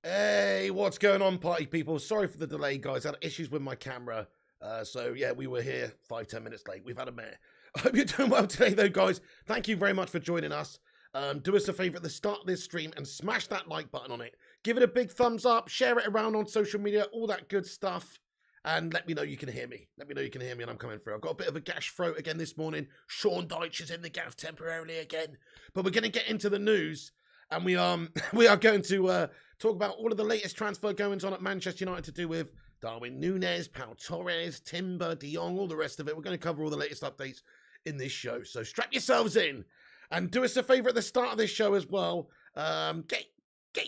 Hey, what's going on, party people? Sorry for the delay, guys. I had issues with my camera. So, yeah, we were here 5-10 minutes late. We've had a mare. I hope you're doing well today, though, guys. Thank you very much for joining us. Do us a favor at the start of this stream and smash that like button on it. Give it a big thumbs up. Share it around on social media, all that good stuff. And let me know you can hear me. Let me know you can hear me and I'm coming through. I've got a bit of a gash throat again this morning. Sean Dyche is in the gaff temporarily again. But we're going to get into the news. And we are going to talk about all of the latest transfer goings on at Manchester United to do with Darwin Nunez, Pau Torres, Timber, Jong, all the rest of it. We're going to cover all the latest updates in this show. So strap yourselves in and do us a favour at the start of this show as well. Get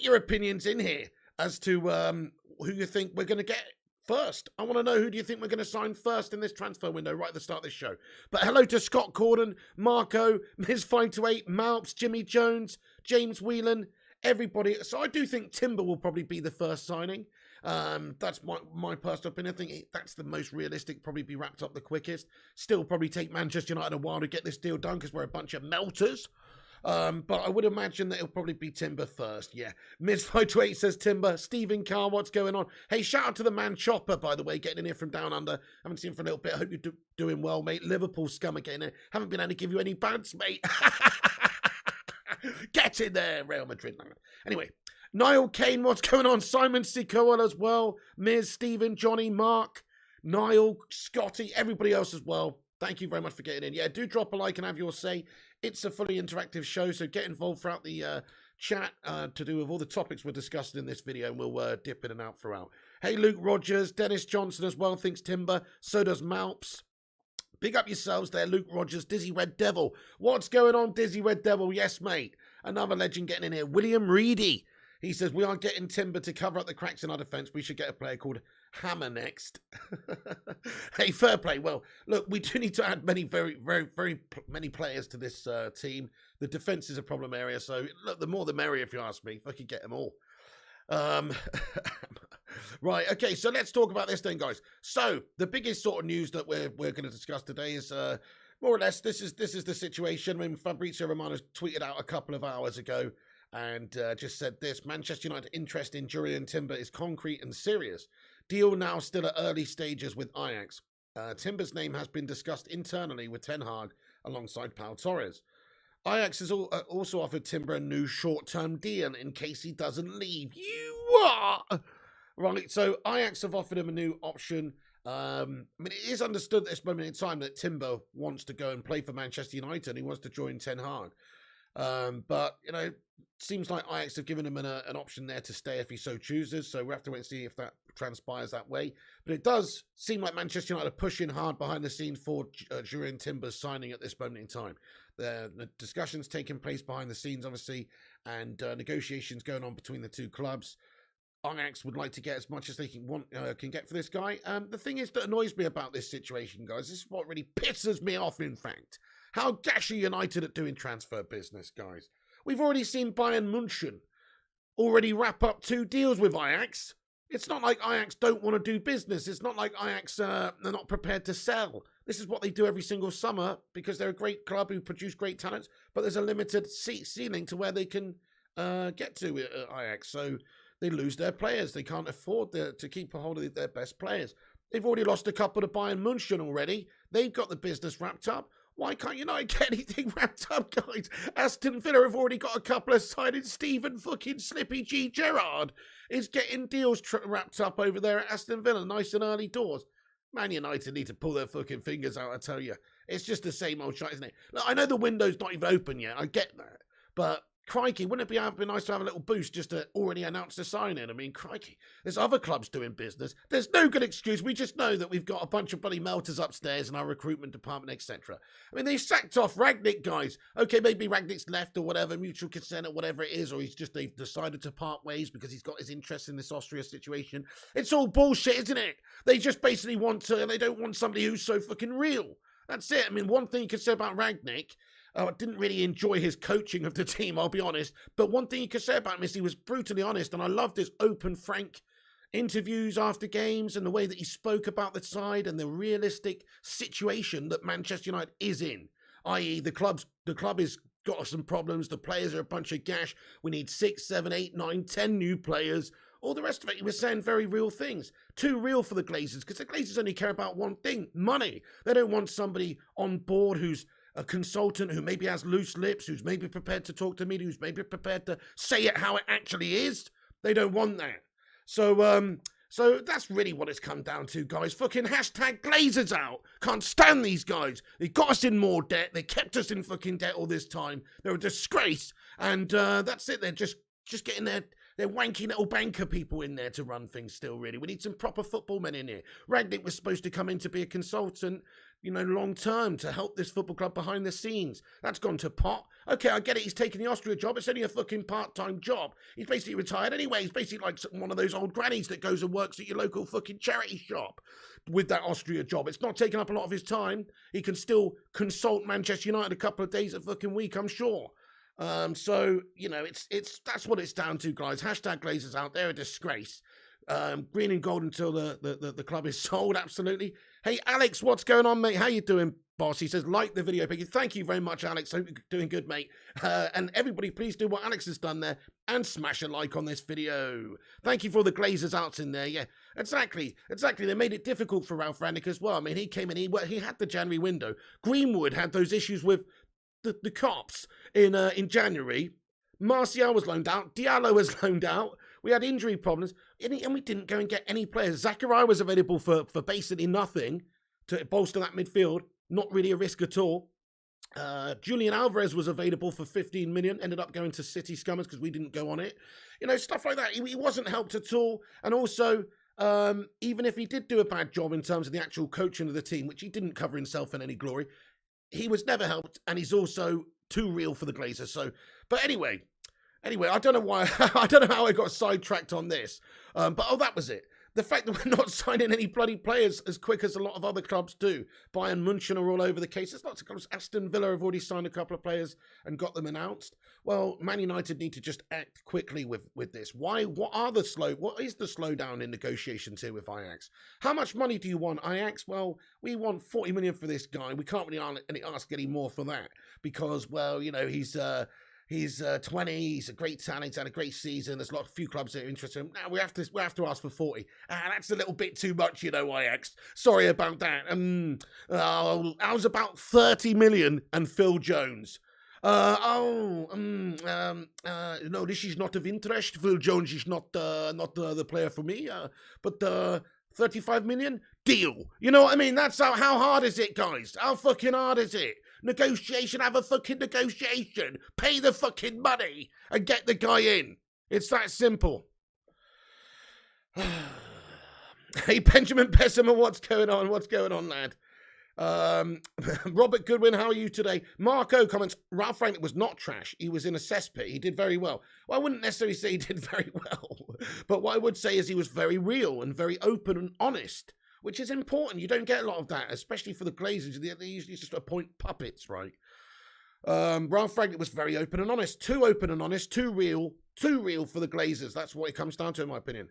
your opinions in here as to who you think we're going to get first. I want to know, who do you think we're going to sign first in this transfer window right at the start of this show. But hello to Scott Corden, Marco, Ms528, Malps, Jimmy Jones, James Whelan, everybody. So I do think Timber will probably be the first signing. That's my personal opinion. I think that's the most realistic, probably be wrapped up the quickest. Still probably take Manchester United a while to get this deal done because we're a bunch of melters. But I would imagine that it'll probably be Timber first. Yeah. Ms528 says Timber. Stephen Carr, what's going on? Hey, shout out to the man Chopper, by the way, getting in here from down under. Haven't seen him for a little bit. I hope you're doing well, mate. Liverpool scum again. Haven't been able to give you any bounce, mate. Get in there, Real Madrid. Anyway, Niall Kane, what's going on? Simon Sikoel as well. Miz, Stephen, Johnny, Mark, Niall, Scotty, everybody else as well. Thank you very much for getting in. Yeah, do drop a like and have your say. It's a fully interactive show, so get involved throughout the chat to do with all the topics we're discussing in this video, and we'll dip in and out throughout. Hey, Luke Rogers, Dennis Johnson as well thinks Timber. So does Malps. Big up yourselves there, Luke Rogers. Dizzy Red Devil. What's going on, Dizzy Red Devil? Yes, mate. Another legend getting in here. William Reedy. He says, we aren't getting Timber to cover up the cracks in our defence. We should get a player called Hammer next. Hey, fair play. Well, look, we do need to add very many players to this team. The defence is a problem area. So, look, the more the merrier, if you ask me. If I could get them all. Right, okay, so let's talk about this then, guys. So, the biggest sort of news that we're going to discuss today is, more or less, this is the situation. I mean, Fabrizio Romano tweeted out a couple of hours ago and just said this: Manchester United interest in Jurrien Timber is concrete and serious. Deal now still at early stages with Ajax. Timber's name has been discussed internally with Ten Hag alongside Pau Torres. Ajax has also offered Timber a new short-term deal in case he doesn't leave. You what? Right, so Ajax have offered him a new option. I mean, it is understood at this moment in time that Timber wants to go and play for Manchester United. He wants to join Ten Hag. But, you know, seems like Ajax have given him an option there to stay if he so chooses. So we'll have to wait and see if that transpires that way. But it does seem like Manchester United are pushing hard behind the scenes for Jurrien Timber's signing at this moment in time. The discussions taking place behind the scenes, obviously, and negotiations going on between the two clubs. Ajax would like to get as much as they can get for this guy. The thing is that annoys me about this situation, guys, this is what really pisses me off, in fact. How gash are United at doing transfer business, guys? We've already seen Bayern München already wrap up 2 deals with Ajax. It's not like Ajax don't want to do business. It's not like Ajax are not prepared to sell. This is what they do every single summer because they're a great club who produce great talents, but there's a limited ceiling to where they can get to at Ajax. So they lose their players. They can't afford to keep a hold of their best players. They've already lost a couple to Bayern München already. They've got the business wrapped up. Why can't United get anything wrapped up, guys? Aston Villa have already got a couple of signings. Stephen fucking Slippy G. Gerrard is getting deals wrapped up over there at Aston Villa, nice and early doors. Man United need to pull their fucking fingers out, I tell you. It's just the same old shit, isn't it? Look, I know the window's not even open yet. I get that. But crikey, wouldn't it be nice to have a little boost just to already announce the signing? I mean, crikey, there's other clubs doing business. There's no good excuse. We just know that we've got a bunch of bloody melters upstairs in our recruitment department, etc. I mean, they sacked off Rangnick, guys. Okay, maybe Rangnick's left or whatever, mutual consent or whatever it is, or they've decided to part ways because he's got his interest in this Austria situation. It's all bullshit, isn't it? They just basically they don't want somebody who's so fucking real. That's it. I mean, one thing you could say about Rangnick, I didn't really enjoy his coaching of the team, I'll be honest. But one thing you could say about him is he was brutally honest, and I loved his open, frank interviews after games and the way that he spoke about the side and the realistic situation that Manchester United is in. I.e., the club is got some problems. The players are a bunch of gash. We need 6, 7, 8, 9, 10 new players. All the rest of it, he was saying very real things. Too real for the Glazers, because the Glazers only care about one thing, money. They don't want somebody on board who's a consultant, who maybe has loose lips, who's maybe prepared to talk to me, who's maybe prepared to say it how it actually is. They don't want that. So that's really what it's come down to, guys. Fucking hashtag Glazers out. Can't stand these guys. They got us in more debt. They kept us in fucking debt all this time. They're a disgrace. And that's it. They're just getting their wanky little banker people in there to run things still, really. We need some proper football men in here. Rangnick was supposed to come in to be a consultant, you know, long term to help this football club behind the scenes. That's gone to pot. Okay, I get it. He's taking the Austria job. It's only a fucking part-time job. He's basically retired anyway. He's basically like one of those old grannies that goes and works at your local fucking charity shop with that Austria job. It's not taking up a lot of his time. He can still consult Manchester United a couple of days a fucking week, I'm sure. So, you know, that's what it's down to, guys. Hashtag Glazers out. They're a disgrace. Green and gold until the club is sold, absolutely. Hey, Alex, what's going on, mate? How you doing, boss? He says, like the video. Thank you very much, Alex. Hope you're doing good, mate. And everybody, please do what Alex has done there and smash a like on this video. Thank you for all the Glazers outs in there. Yeah, exactly. They made it difficult for Ralph Rangnick as well. I mean, he came in, he had the January window. Greenwood had those issues with the cops in January. Martial was loaned out. Diallo was loaned out. We had injury problems, and we didn't go and get any players. Zachariah was available for basically nothing to bolster that midfield. Not really a risk at all. Julian Alvarez was available for 15 million, ended up going to City Scummers because we didn't go on it. You know, stuff like that. He wasn't helped at all. And also, even if he did do a bad job in terms of the actual coaching of the team, which he didn't cover himself in any glory, he was never helped, and he's also too real for the Glazers. So, but anyway, I don't know why. I don't know how I got sidetracked on this. But that was it. The fact that we're not signing any bloody players as quick as a lot of other clubs do. Bayern München are all over the case. There's lots of clubs. Aston Villa have already signed a couple of players and got them announced. Well, Man United need to just act quickly with this. Why? What is the slowdown in negotiations here with Ajax? How much money do you want, Ajax? Well, we want 40 million for this guy. We can't really ask any more for that because, well, you know, he's 20. He's a great talent. He's had a great season. There's a few clubs that are interested in him. Now we have to ask for 40. That's a little bit too much, you know, Ajax. Sorry about that. How's about 30 million and Phil Jones? No, this is not of interest. Phil Jones is not the player for me. But 35 million? Deal. You know what I mean? That's how hard is it, guys? How fucking hard is it? Negotiation, have a fucking negotiation. Pay the fucking money and get the guy in. It's that simple. Hey, Benjamin Pessimer, what's going on? What's going on, lad? Robert Goodwin, how are you today? Marco comments, Ralph Rangnick was not trash. He was in a cesspit. He did very well. Well, I wouldn't necessarily say he did very well. But what I would say is he was very real and very open and honest, which is important. You don't get a lot of that, especially for the Glazers. They usually just appoint puppets, right? Ralph Rangnick was very open and honest. Too open and honest. Too real for the Glazers. That's what it comes down to, in my opinion.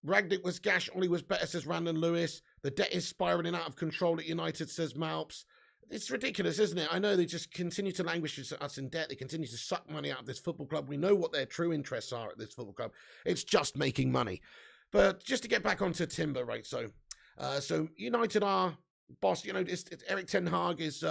Rangnick was gash. Ollie was better, says Randon Lewis. The debt is spiraling out of control at United, says Malps. It's ridiculous, isn't it? I know they just continue to languish us in debt. They continue to suck money out of this football club. We know what their true interests are at this football club. It's just making money. But just to get back onto Timber, right? So United are boss. You know, Eric Ten Hag is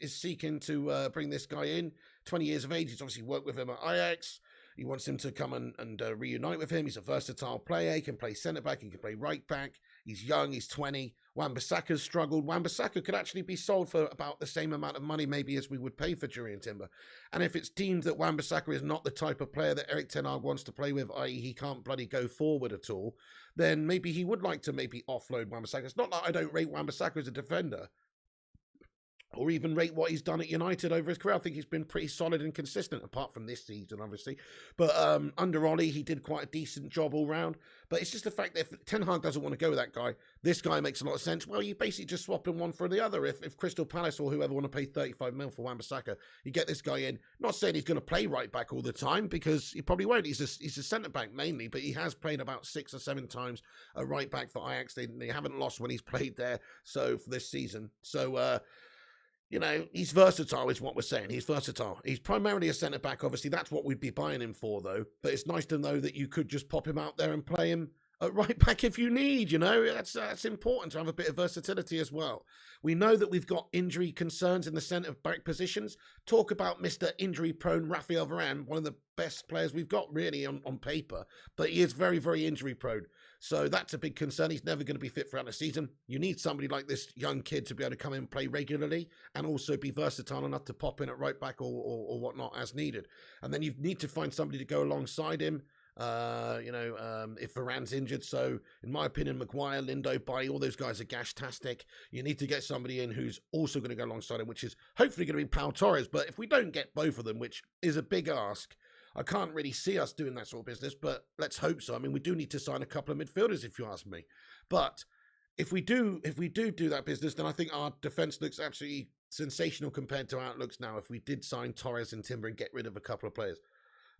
seeking to bring this guy in. 20 years of age. He's obviously worked with him at Ajax. He wants him to come and reunite with him. He's a versatile player. He can play centre back. He can play right back. He's young. He's 20. Wan-Bissaka's struggled. Wan-Bissaka could actually be sold for about the same amount of money maybe as we would pay for Jurriën Timber. And if it's deemed that Wan-Bissaka is not the type of player that Eric Ten Hag wants to play with, i.e. he can't bloody go forward at all, then maybe he would like to maybe offload Wan-Bissaka. It's not that I don't rate Wan-Bissaka as a defender, or even rate what he's done at United over his career. I think he's been pretty solid and consistent, apart from this season, obviously. But under Ollie, he did quite a decent job all round. But it's just the fact that if Ten Hag doesn't want to go with that guy, this guy makes a lot of sense. Well, you basically just swap him one for the other. If Crystal Palace or whoever want to pay 35 mil for Wan-Bissaka, you get this guy in. Not saying he's going to play right back all the time, because he probably won't. He's a centre-back mainly, but he has played about 6 or 7 times a right back for Ajax. They haven't lost when he's played there for this season. So, you know, he's versatile is what we're saying. He's versatile. He's primarily a centre-back. Obviously, that's what we'd be buying him for, though. But it's nice to know that you could just pop him out there and play him at right back if you need, you know. That's important to have a bit of versatility as well. We know that we've got injury concerns in the centre-back positions. Talk about Mr. Injury-prone Raphael Varane, one of the best players we've got, really, on paper. But he is very, very injury-prone. So that's a big concern. He's never going to be fit throughout the season. You need somebody like this young kid to be able to come in and play regularly and also be versatile enough to pop in at right back or whatnot as needed. And then you need to find somebody to go alongside him. If Varane's injured. So, in my opinion, Maguire, Lindo, Bailly, all those guys are gash-tastic. You need to get somebody in who's also going to go alongside him, which is hopefully going to be Pau Torres. But if we don't get both of them, which is a big ask, I can't really see us doing that sort of business, but let's hope so. I mean, we do need to sign a couple of midfielders, if you ask me. But if we do that business, then I think our defence looks absolutely sensational compared to how it looks now if we did sign Torres and Timber and get rid of a couple of players.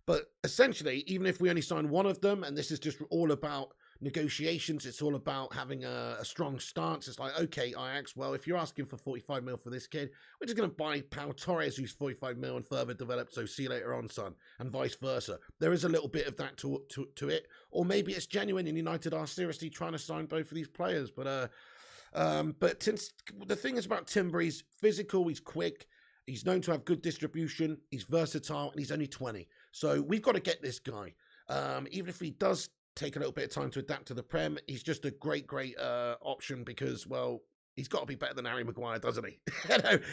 But essentially, even if we only sign one of them, and this is just all about negotiations, it's all about having a strong stance. It's like, okay, Ajax, well, if you're asking for 45 mil for this kid, we're just going to buy Pau Torres, who's 45 mil and further developed, so see you later on, son, and vice versa. There is a little bit of that to it. Or maybe it's genuine and United are seriously trying to sign both of these players. But since the thing is about Timber, he's physical, he's quick, he's known to have good distribution, he's versatile, and he's only 20. So we've got to get this guy. Even if he does take a little bit of time to adapt to the Prem, he's just a great option because, well, he's got to be better than Harry Maguire, doesn't he?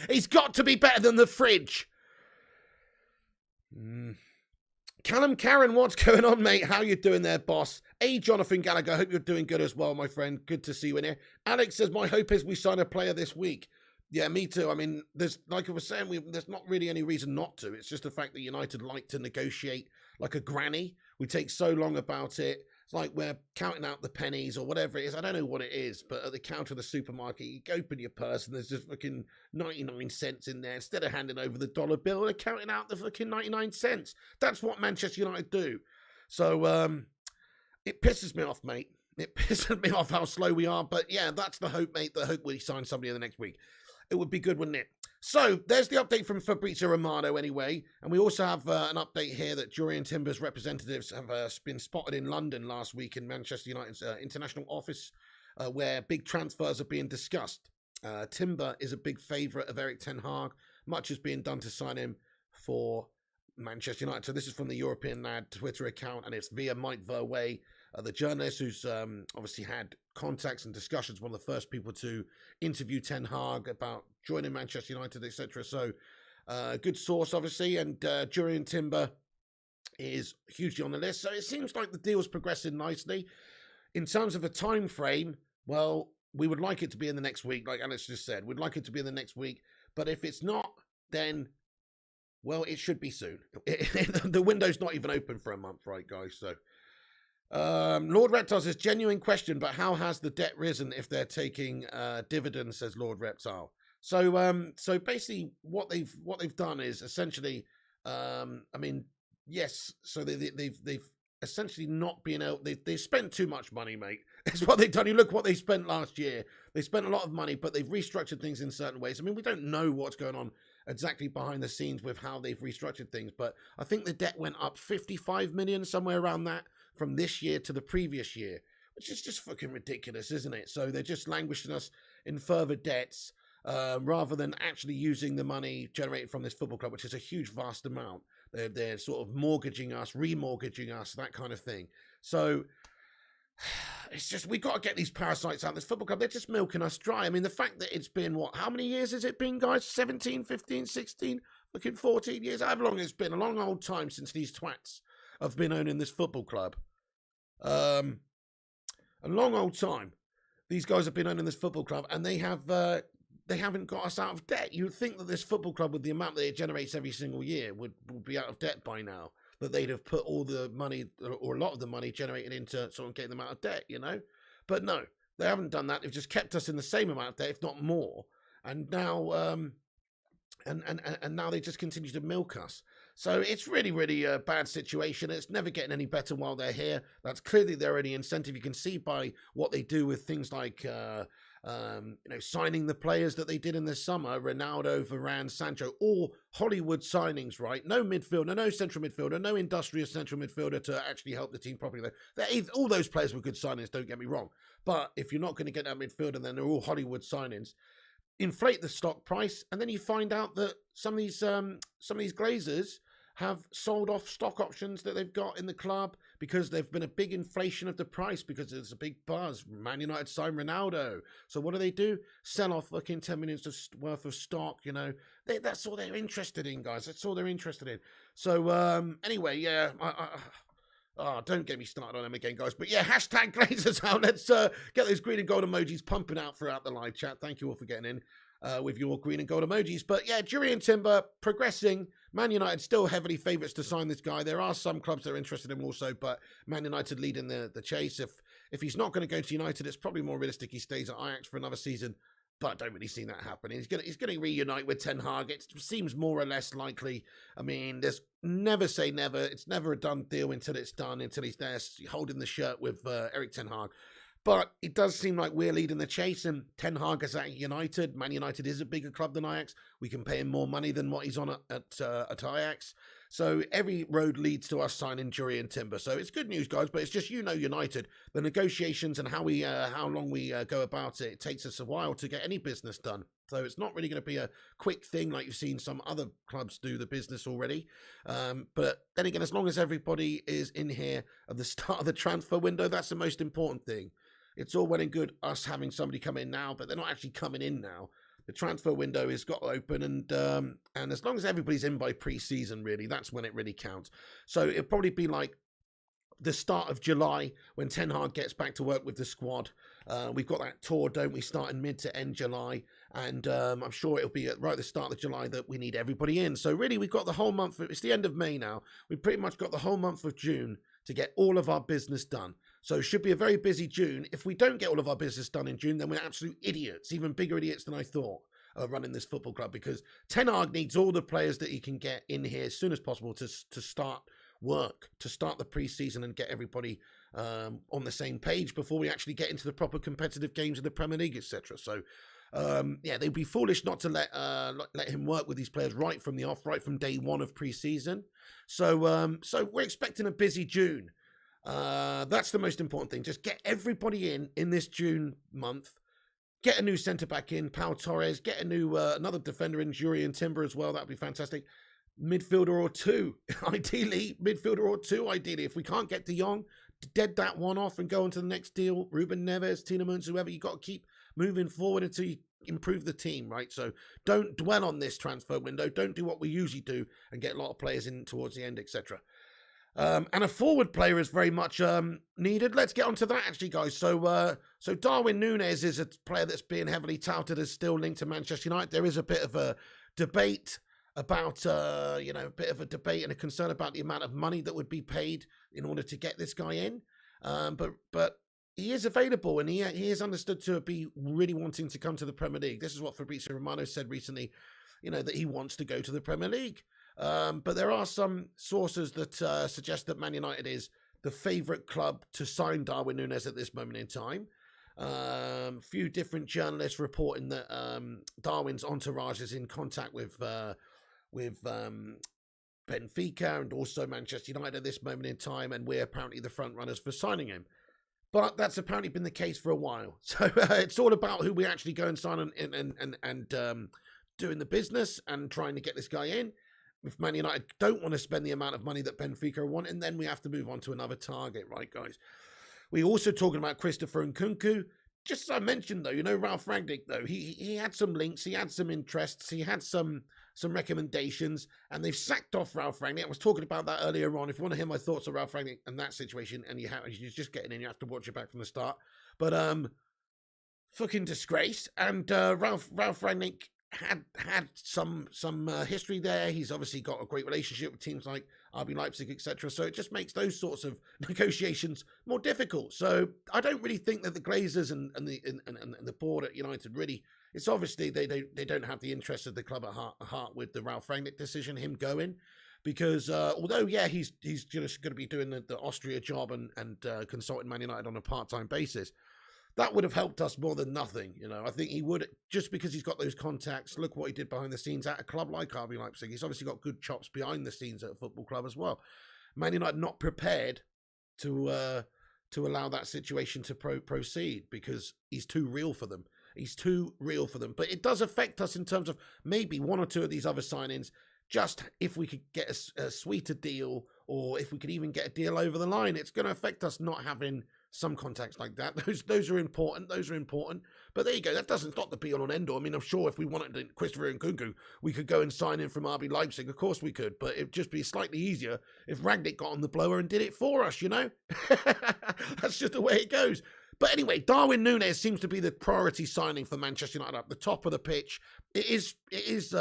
He's got to be better than the fridge. Callum Karen, what's going on, mate? How you doing there, boss? Hey, Jonathan Gallagher, hope you're doing good as well, my friend. Good to see you in here. Alex says, my hope is we sign a player this week. Yeah, me too. I mean, there's, like I was saying, there's not really any reason not to. It's just the fact that United like to negotiate like a granny. We take so long about it. It's like we're counting out the pennies or whatever it is. I don't know what it is, but at the counter of the supermarket, you open your purse and there's just fucking 99 cents in there. Instead of handing over the dollar bill, they're counting out the fucking 99 cents. That's what Manchester United do. So it pisses me off, mate. It pisses me off how slow we are. But yeah, that's the hope, mate. The hope we sign somebody in the next week. It would be good, wouldn't it? So, there's the update from Fabrizio Romano anyway. And we also have an update here that Jurriën Timber's representatives have been spotted in London last week in Manchester United's international office where big transfers are being discussed. Timber is a big favourite of Erik ten Hag. Much is being done to sign him for Manchester United. So, this is from the European Lad Twitter account and it's via Mike Verwey, the journalist who's obviously had contacts and discussions, one of the first people to interview Ten Hag about joining Manchester United, etc. So, good source, obviously, and Jurriën Timber is hugely on the list. So, it seems like the deal's progressing nicely. In terms of a time frame, well, we would like it to be in the next week, like Alex just said. We'd like it to be in the next week, but if it's not, then, well, it should be soon. The window's not even open for a month, right, guys? So, Lord Reptile says, genuine question, but how has the debt risen if they're taking dividends, says Lord Reptile. So basically what they've done is essentially, yes, so they've essentially not been able, they spent too much money, mate. That's what they've done. You look what they spent last year. They spent a lot of money, but they've restructured things in certain ways. I mean, we don't know what's going on exactly behind the scenes with how they've restructured things, but I think the debt went up 55 million, somewhere around that, from this year to the previous year, which is just fucking ridiculous, isn't it? So they're just languishing us in further debts rather than actually using the money generated from this football club, which is a huge, vast amount. They're sort of mortgaging us, remortgaging us, that kind of thing. So it's just, we've got to get these parasites out of this football club. They're just milking us dry. I mean, the fact that it's been, how many years has it been, guys? 17, 15, 16, fucking 14 years? However long it's been, a long old time since these twats have been owning this football club. A long old time. These guys have been owning this football club and they haven't got us out of debt. You'd think that this football club, with the amount that it generates every single year, would be out of debt by now. That they'd have put all the money, or a lot of the money, generated into sort of getting them out of debt, you know? But no, they haven't done that. They've just kept us in the same amount of debt, if not more. And now, and now they just continue to milk us. So it's really, really a bad situation. It's never getting any better while they're here. That's clearly their only incentive. You can see by what they do with things like, signing the players that they did in the summer, Ronaldo, Varane, Sancho, all Hollywood signings, right? No midfielder, no central midfielder, no industrious central midfielder to actually help the team properly. All those players were good signings, don't get me wrong. But if you're not going to get that midfielder, then they're all Hollywood signings. Inflate the stock price, and then you find out that some of these Glazers have sold off stock options that they've got in the club because there've been a big inflation of the price because there's a big buzz. Man United signed Ronaldo. So what do? Sell off fucking 10 million worth of stock, That's all they're interested in, guys. That's all they're interested in. So anyway, yeah, don't get me started on them again, guys. But yeah, hashtag Glazers out. Let's get those green and gold emojis pumping out throughout the live chat. Thank you all for getting in with your green and gold emojis. But yeah, Jurrien Timber progressing. Man United still heavily favourites to sign this guy. There are some clubs that are interested in him also, but Man United leading the chase. If he's not going to go to United, it's probably more realistic he stays at Ajax for another season. But I don't really see that happening. He's going to reunite with Ten Hag. It seems more or less likely. I mean, there's never say never. It's never a done deal until it's done, until he's there holding the shirt with Eric Ten Hag. But it does seem like we're leading the chase, and Ten Hag is at United. Man United is a bigger club than Ajax. We can pay him more money than what he's on at Ajax. So every road leads to us signing Jurrien Timber. So it's good news, guys, but it's just, United, the negotiations and how long we go about it, it takes us a while to get any business done. So it's not really going to be a quick thing like you've seen some other clubs do the business already. But then again, as long as everybody is in here at the start of the transfer window, that's the most important thing. It's all well and good us having somebody come in now, but they're not actually coming in now. The transfer window has got open, and as long as everybody's in by pre-season, really, that's when it really counts. So it'll probably be like the start of July when Ten Hag gets back to work with the squad. We've got that tour, don't we, starting mid to end July, and I'm sure it'll be right at the start of July that we need everybody in. So really, we've got the whole month. It's the end of May now. We've pretty much got the whole month of June to get all of our business done. So it should be a very busy June. If we don't get all of our business done in June, then we're absolute idiots, even bigger idiots than I thought, running this football club, because Ten Hag needs all the players that he can get in here as soon as possible to start work, to start the pre-season and get everybody on the same page before we actually get into the proper competitive games of the Premier League, etc. So they'd be foolish not to let him work with these players right from the off, right from day one of pre-season. So we're expecting a busy June. That's the most important thing. Just get everybody in this June month. Get a new centre-back in, Pau Torres. Get a new another defender in, Jurrien Timber as well. That would be fantastic. Midfielder or two, ideally. If we can't get Jong, dead that one off and go on to the next deal. Ruben Neves, Tielemans, whoever. You've got to keep moving forward until you improve the team, right? So don't dwell on this transfer window. Don't do what we usually do and get a lot of players in towards the end, etc. And a forward player is very much needed. Let's get onto that, actually, guys. So Darwin Nunez is a player that's being heavily touted as still linked to Manchester United. There is a bit of a debate about, a bit of a debate and a concern about the amount of money that would be paid in order to get this guy in. But he is available, and he is understood to be really wanting to come to the Premier League. This is what Fabrizio Romano said recently, that he wants to go to the Premier League. But there are some sources that suggest that Man United is the favourite club to sign Darwin Nunez at this moment in time. Few different journalists reporting that Darwin's entourage is in contact with Benfica and also Manchester United at this moment in time, and we're apparently the front runners for signing him. But that's apparently been the case for a while. So it's all about who we actually go and sign and doing the business and trying to get this guy in. If Man United don't want to spend the amount of money that Benfica want, and then we have to move on to another target, right, guys? We're also talking about Christopher Nkunku. Just as I mentioned, though, Ralph Rangnick, though, he had some links, he had some interests, he had some recommendations, and they've sacked off Ralph Rangnick. I was talking about that earlier on. If you want to hear my thoughts on Ralph Rangnick and that situation, and you're just getting in, you have to watch it back from the start. But fucking disgrace. And Ralph Rangnick had some history there. He's obviously got a great relationship with teams like RB Leipzig, etc. So it just makes those sorts of negotiations more difficult. So I don't really think that the Glazers and the board at United really. It's obviously they don't have the interest of the club at heart with the Ralph Rangnick decision, him going, because although, yeah, he's just going to be doing the Austria job and consulting Man United on a part-time basis, that would have helped us more than nothing. I think he would, just because he's got those contacts. Look what he did behind the scenes at a club like RB Leipzig. He's obviously got good chops behind the scenes at a football club as well. Man United not prepared to allow that situation to proceed because he's too real for them. He's too real for them. But it does affect us in terms of maybe one or two of these other signings. Just if we could get a sweeter deal, or if we could even get a deal over the line, it's going to affect us not having some contacts like that. Those are important. Those are important. But there you go. That doesn't stop the be-all and end-all. I mean, I'm sure if we wanted Christopher Nkunku, we could go and sign in from RB Leipzig. Of course we could. But it'd just be slightly easier if Rangnick got on the blower and did it for us, That's just the way it goes. But anyway, Darwin Nunez seems to be the priority signing for Manchester United up the top of the pitch. It is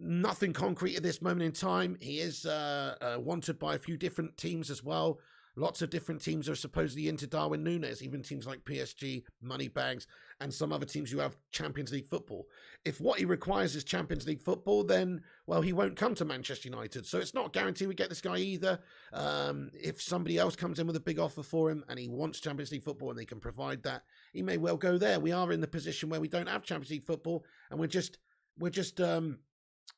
nothing concrete at this moment in time. He is wanted by a few different teams as well. Lots of different teams are supposedly into Darwin Nunez, even teams like PSG, Moneybags, and some other teams who have Champions League football. If what he requires is Champions League football, then, well, he won't come to Manchester United. So it's not guaranteed we get this guy either. If somebody else comes in with a big offer for him and he wants Champions League football and they can provide that, he may well go there. We are in the position where we don't have Champions League football, and we're just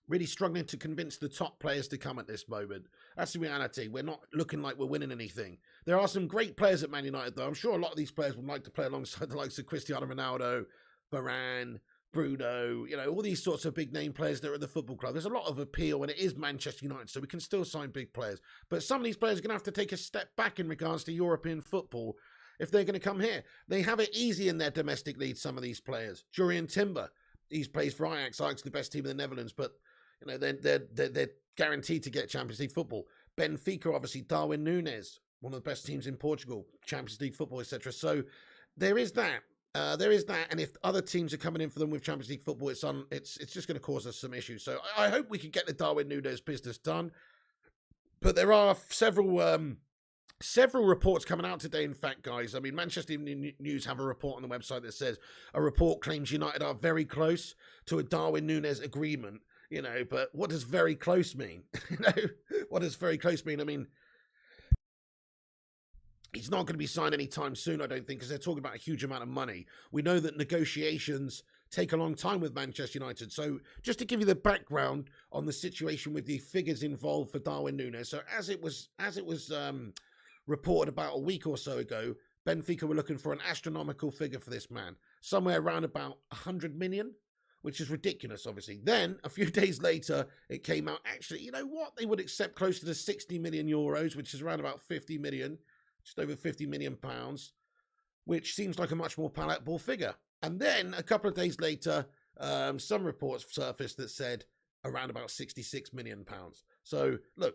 really struggling to convince the top players to come at this moment. That's the reality. We're not looking like we're winning anything. There are some great players at Man United, though. I'm sure a lot of these players would like to play alongside the likes of Cristiano Ronaldo, Varane, Bruno, all these sorts of big name players that are at the football club. There's a lot of appeal, and it is Manchester United, so we can still sign big players. But some of these players are going to have to take a step back in regards to European football if they're going to come here. They have it easy in their domestic league, some of these players. Jurriën Timber, he plays for Ajax. Ajax is the best team in the Netherlands, but they're guaranteed to get Champions League football. Benfica, obviously, Darwin Nunez, one of the best teams in Portugal, Champions League football, etc. So there is that. And if other teams are coming in for them with Champions League football, it's just going to cause us some issues. So I hope we can get the Darwin Nunez business done. But there are several reports coming out today, in fact, guys. I mean, Manchester News have a report on the website that says a report claims United are very close to a Darwin Nunez agreement. But what does very close mean? What does very close mean? I mean, he's not going to be signed anytime soon, I don't think, because they're talking about a huge amount of money. We know that negotiations take a long time with Manchester United. So just to give you the background on the situation with the figures involved for Darwin Nunez. So as it was reported about a week or so ago, Benfica were looking for an astronomical figure for this man, somewhere around about 100 million. Which is ridiculous, obviously. Then, a few days later, it came out, actually, you know what? They would accept closer to 60 million euros, which is around about 50 million, just over 50 million pounds, which seems like a much more palatable figure. And then, a couple of days later, some reports surfaced that said around about 66 million pounds. So, look,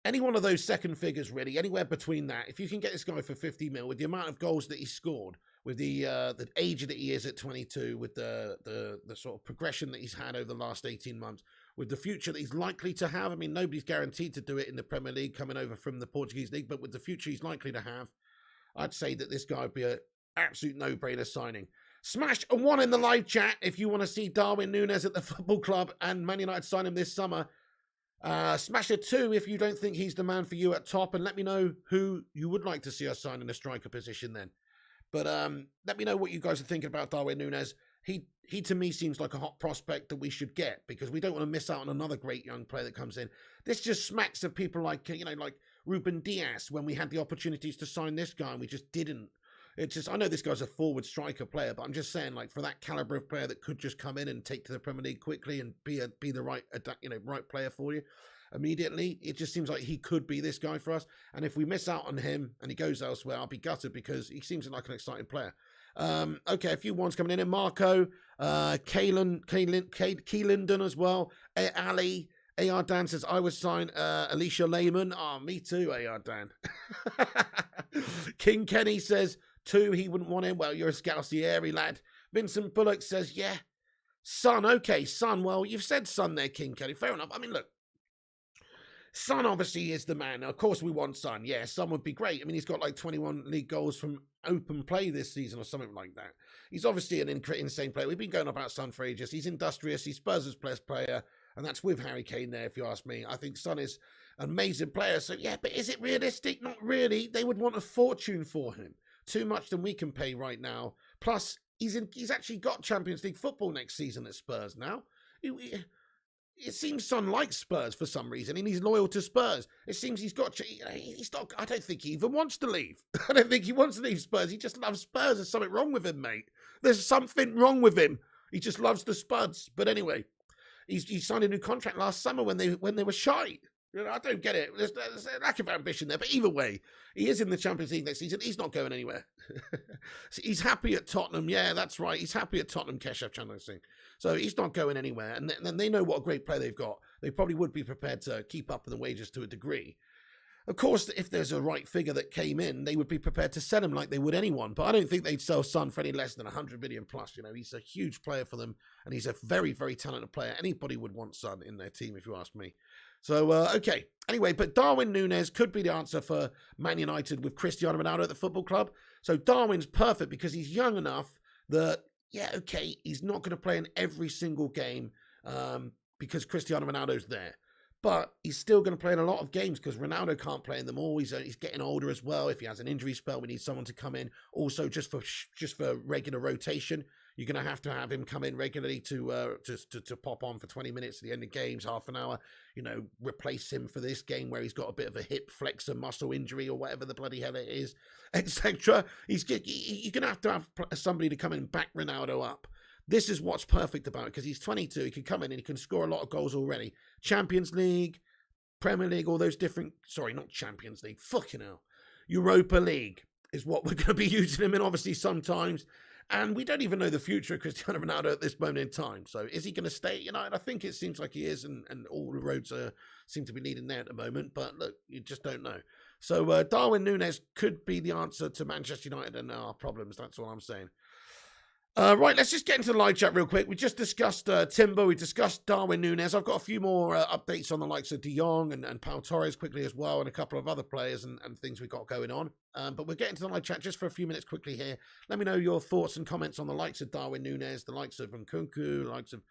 any one of those second figures, really, anywhere between that, if you can get this guy for 50 mil, with the amount of goals that he scored, with the age that he is at 22, with the sort of progression that he's had over the last 18 months, with the future that he's likely to have. I mean, nobody's guaranteed to do it in the Premier League coming over from the Portuguese League, but with the future he's likely to have, I'd say that this guy would be an absolute no-brainer signing. Smash a 1 in the live chat if you want to see Darwin Nunez at the football club and Man United sign him this summer. Smash a 2 if you don't think he's the man for you at top, and let me know who you would like to see us sign in a striker position then. But let me know what you guys are thinking about Darwin Nunez. He to me seems like a hot prospect that we should get, because we don't want to miss out on another great young player that comes in. This just smacks of people like like Ruben Dias, when we had the opportunities to sign this guy and we just didn't. It's just, I know this guy's a forward striker player, but I'm just saying, like, for that caliber of player that could just come in and take to the Premier League quickly and be the right right player for you immediately, it just seems like he could be this guy for us. And if we miss out on him and he goes elsewhere, I'll be gutted, because he seems like an exciting player. Okay, a few ones coming in. And Marco, Keelandon as well. Ali, AR Dan says, I would sign Alicia Lehman. Oh, me too, AR Dan. King Kenny says, 2, he wouldn't want him. Well, you're a Scalcieri lad. Vincent Bullock says, yeah. Son, okay, Son. Well, you've said Son there, King Kenny. Fair enough. I mean, look. Son obviously is the man. Now, of course we want Son. Yeah, Son would be great. I mean, he's got like 21 league goals from open play this season or something like that. He's obviously an insane player. We've been going about Son for ages. He's industrious. He's Spurs' best player. and that's with Harry Kane there, if you ask me. I think Son is an amazing player. So, yeah, but is it realistic? Not really. They would want a fortune for him. Too much than we can pay right now. Plus, he's actually got Champions League football next season at Spurs now. It seems Son likes Spurs for some reason, and he's loyal to Spurs. It seems he's not. I don't think he even wants to leave. I don't think he wants to leave Spurs. He just loves Spurs. There's something wrong with him, mate. There's something wrong with him. He just loves the Spuds. But anyway, he signed a new contract last summer when they were shy. You know, I don't get it. There's a lack of ambition there. But either way, he is in the Champions League next season. He's not going anywhere. So he's happy at Tottenham. Yeah, that's right. He's happy at Tottenham, Keshav Chandler Singh. So he's not going anywhere. And then they know what a great player they've got. They probably would be prepared to keep up with the wages to a degree. Of course, if there's a right figure that came in, they would be prepared to sell him like they would anyone. But I don't think they'd sell Son for any less than 100 million plus. You know, he's a huge player for them, and he's a very, very talented player. Anybody would want Son in their team, if you ask me. So, okay. Anyway, but Darwin Nunez could be the answer for Man United with Cristiano Ronaldo at the football club. So Darwin's perfect because he's young enough that, yeah, okay, he's not going to play in every single game because Cristiano Ronaldo's there. But he's still going to play in a lot of games because Ronaldo can't play in them all. He's getting older as well. If he has an injury spell, we need someone to come in. Also, just for regular rotation, you're going to have him come in regularly to pop on for 20 minutes at the end of games, half an hour. You know, replace him for this game where he's got a bit of a hip flexor muscle injury or whatever the bloody hell it is, etc. You're going to have somebody to come in and back Ronaldo up. This is what's perfect about it because he's 22. He can come in and he can score a lot of goals already. Champions League, Premier League, all those different... Sorry, not Champions League. Fucking hell. Europa League is what we're going to be using him in, obviously, sometimes. And we don't even know the future of Cristiano Ronaldo at this moment in time. So is he going to stay? You know, and I think it seems like he is, and all the roads seem to be leading there at the moment. But look, you just don't know. So Darwin Nunez could be the answer to Manchester United and our problems. That's all I'm saying. Right, let's just get into the live chat real quick. We just discussed Timber. We discussed Darwin Nunez. I've got a few more updates on the likes of Jong and Pau Torres quickly as well, and a couple of other players and things we've got going on. But we'll get into the live chat just for a few minutes quickly here. Let me know your thoughts and comments on the likes of Darwin Nunez, the likes of Nkunku, the likes of,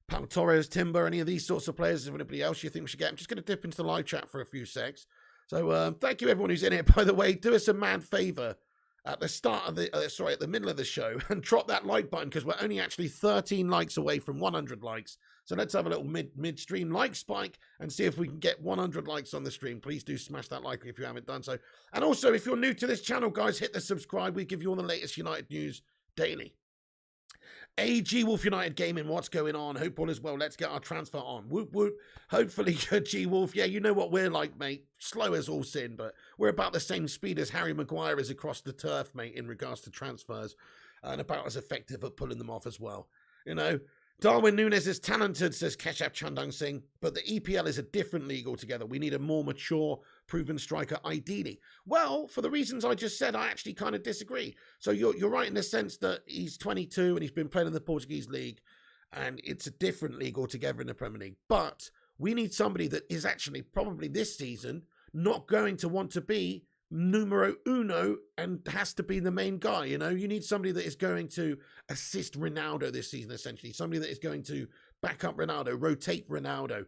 Pau Torres, Timber, any of these sorts of players, or anybody else you think we should get. I'm just going to dip into the live chat for a few secs. So thank you everyone who's in it. By the way, do us a mad favour. At the start of the, at the middle of the show, and drop that like button because we're only actually 13 likes away from 100 likes. So let's have a little midstream like spike and see if we can get 100 likes on the stream. Please do smash that like if you haven't done so. And also, if you're new to this channel, guys, hit the subscribe. We give you all the latest United news daily. G Wolf United Gaming, what's going on? Hope all is well. Let's get our transfer on. Whoop, whoop. Hopefully, G Wolf. Yeah, you know what we're like, mate. Slow as all sin, but we're about the same speed as Harry Maguire is across the turf, mate, in regards to transfers, and about as effective at pulling them off as well. You know, Darwin Nunez is talented, says Keshav Chandler Singh, but the EPL is a different league altogether. We need a more mature, proven striker, ideally. Well, for the reasons I just said, I actually kind of disagree. So you're right in the sense that he's 22 and he's been playing in the Portuguese league, and it's a different league altogether in the Premier League. But we need somebody that is actually probably this season not going to want to be numero uno and has to be the main guy. You know, you need somebody that is going to assist Ronaldo this season, essentially. Somebody that is going to back up Ronaldo, rotate Ronaldo,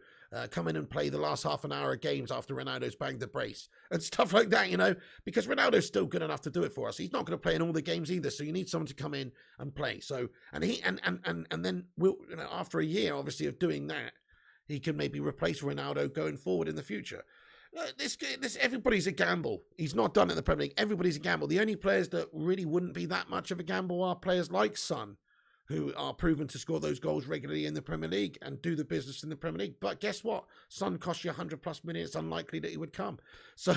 come in and play the last half an hour of games after Ronaldo's banged the brace and stuff like that, you know, because Ronaldo's still good enough to do it for us. He's not going to play in all the games either, so you need someone to come in and play. So, and then we'll, you know, after a year, obviously, of doing that, he can maybe replace Ronaldo going forward in the future. This everybody's a gamble. He's not done it in the Premier League. Everybody's a gamble. The only players that really wouldn't be that much of a gamble are players like Son, who are proven to score those goals regularly in the Premier League and do the business in the Premier League. But guess what? Son costs you 100+ million. It's unlikely that he would come. So,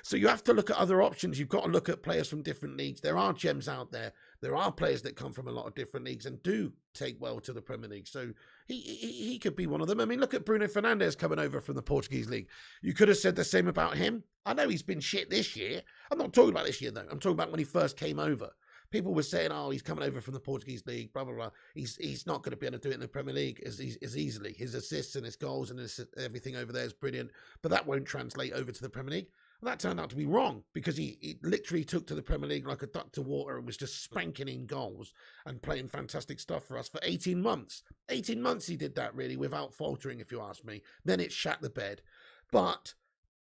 so you have to look at other options. You've got to look at players from different leagues. There are gems out there. There are players that come from a lot of different leagues and do take well to the Premier League. So he could be one of them. I mean, look at Bruno Fernandes coming over from the Portuguese league. You could have said the same about him. I know he's been shit this year. I'm not talking about this year, though. I'm talking about when he first came over. People were saying, oh, he's coming over from the Portuguese league, blah, blah, blah. He's not going to be able to do it in the Premier League as easily. His assists and his goals and everything over there is brilliant, but that won't translate over to the Premier League. Well, that turned out to be wrong because he literally took to the Premier League like a duck to water and was just spanking in goals and playing fantastic stuff for us for 18 months. 18 months he did that really without faltering, if you ask me. Then it shat the bed. But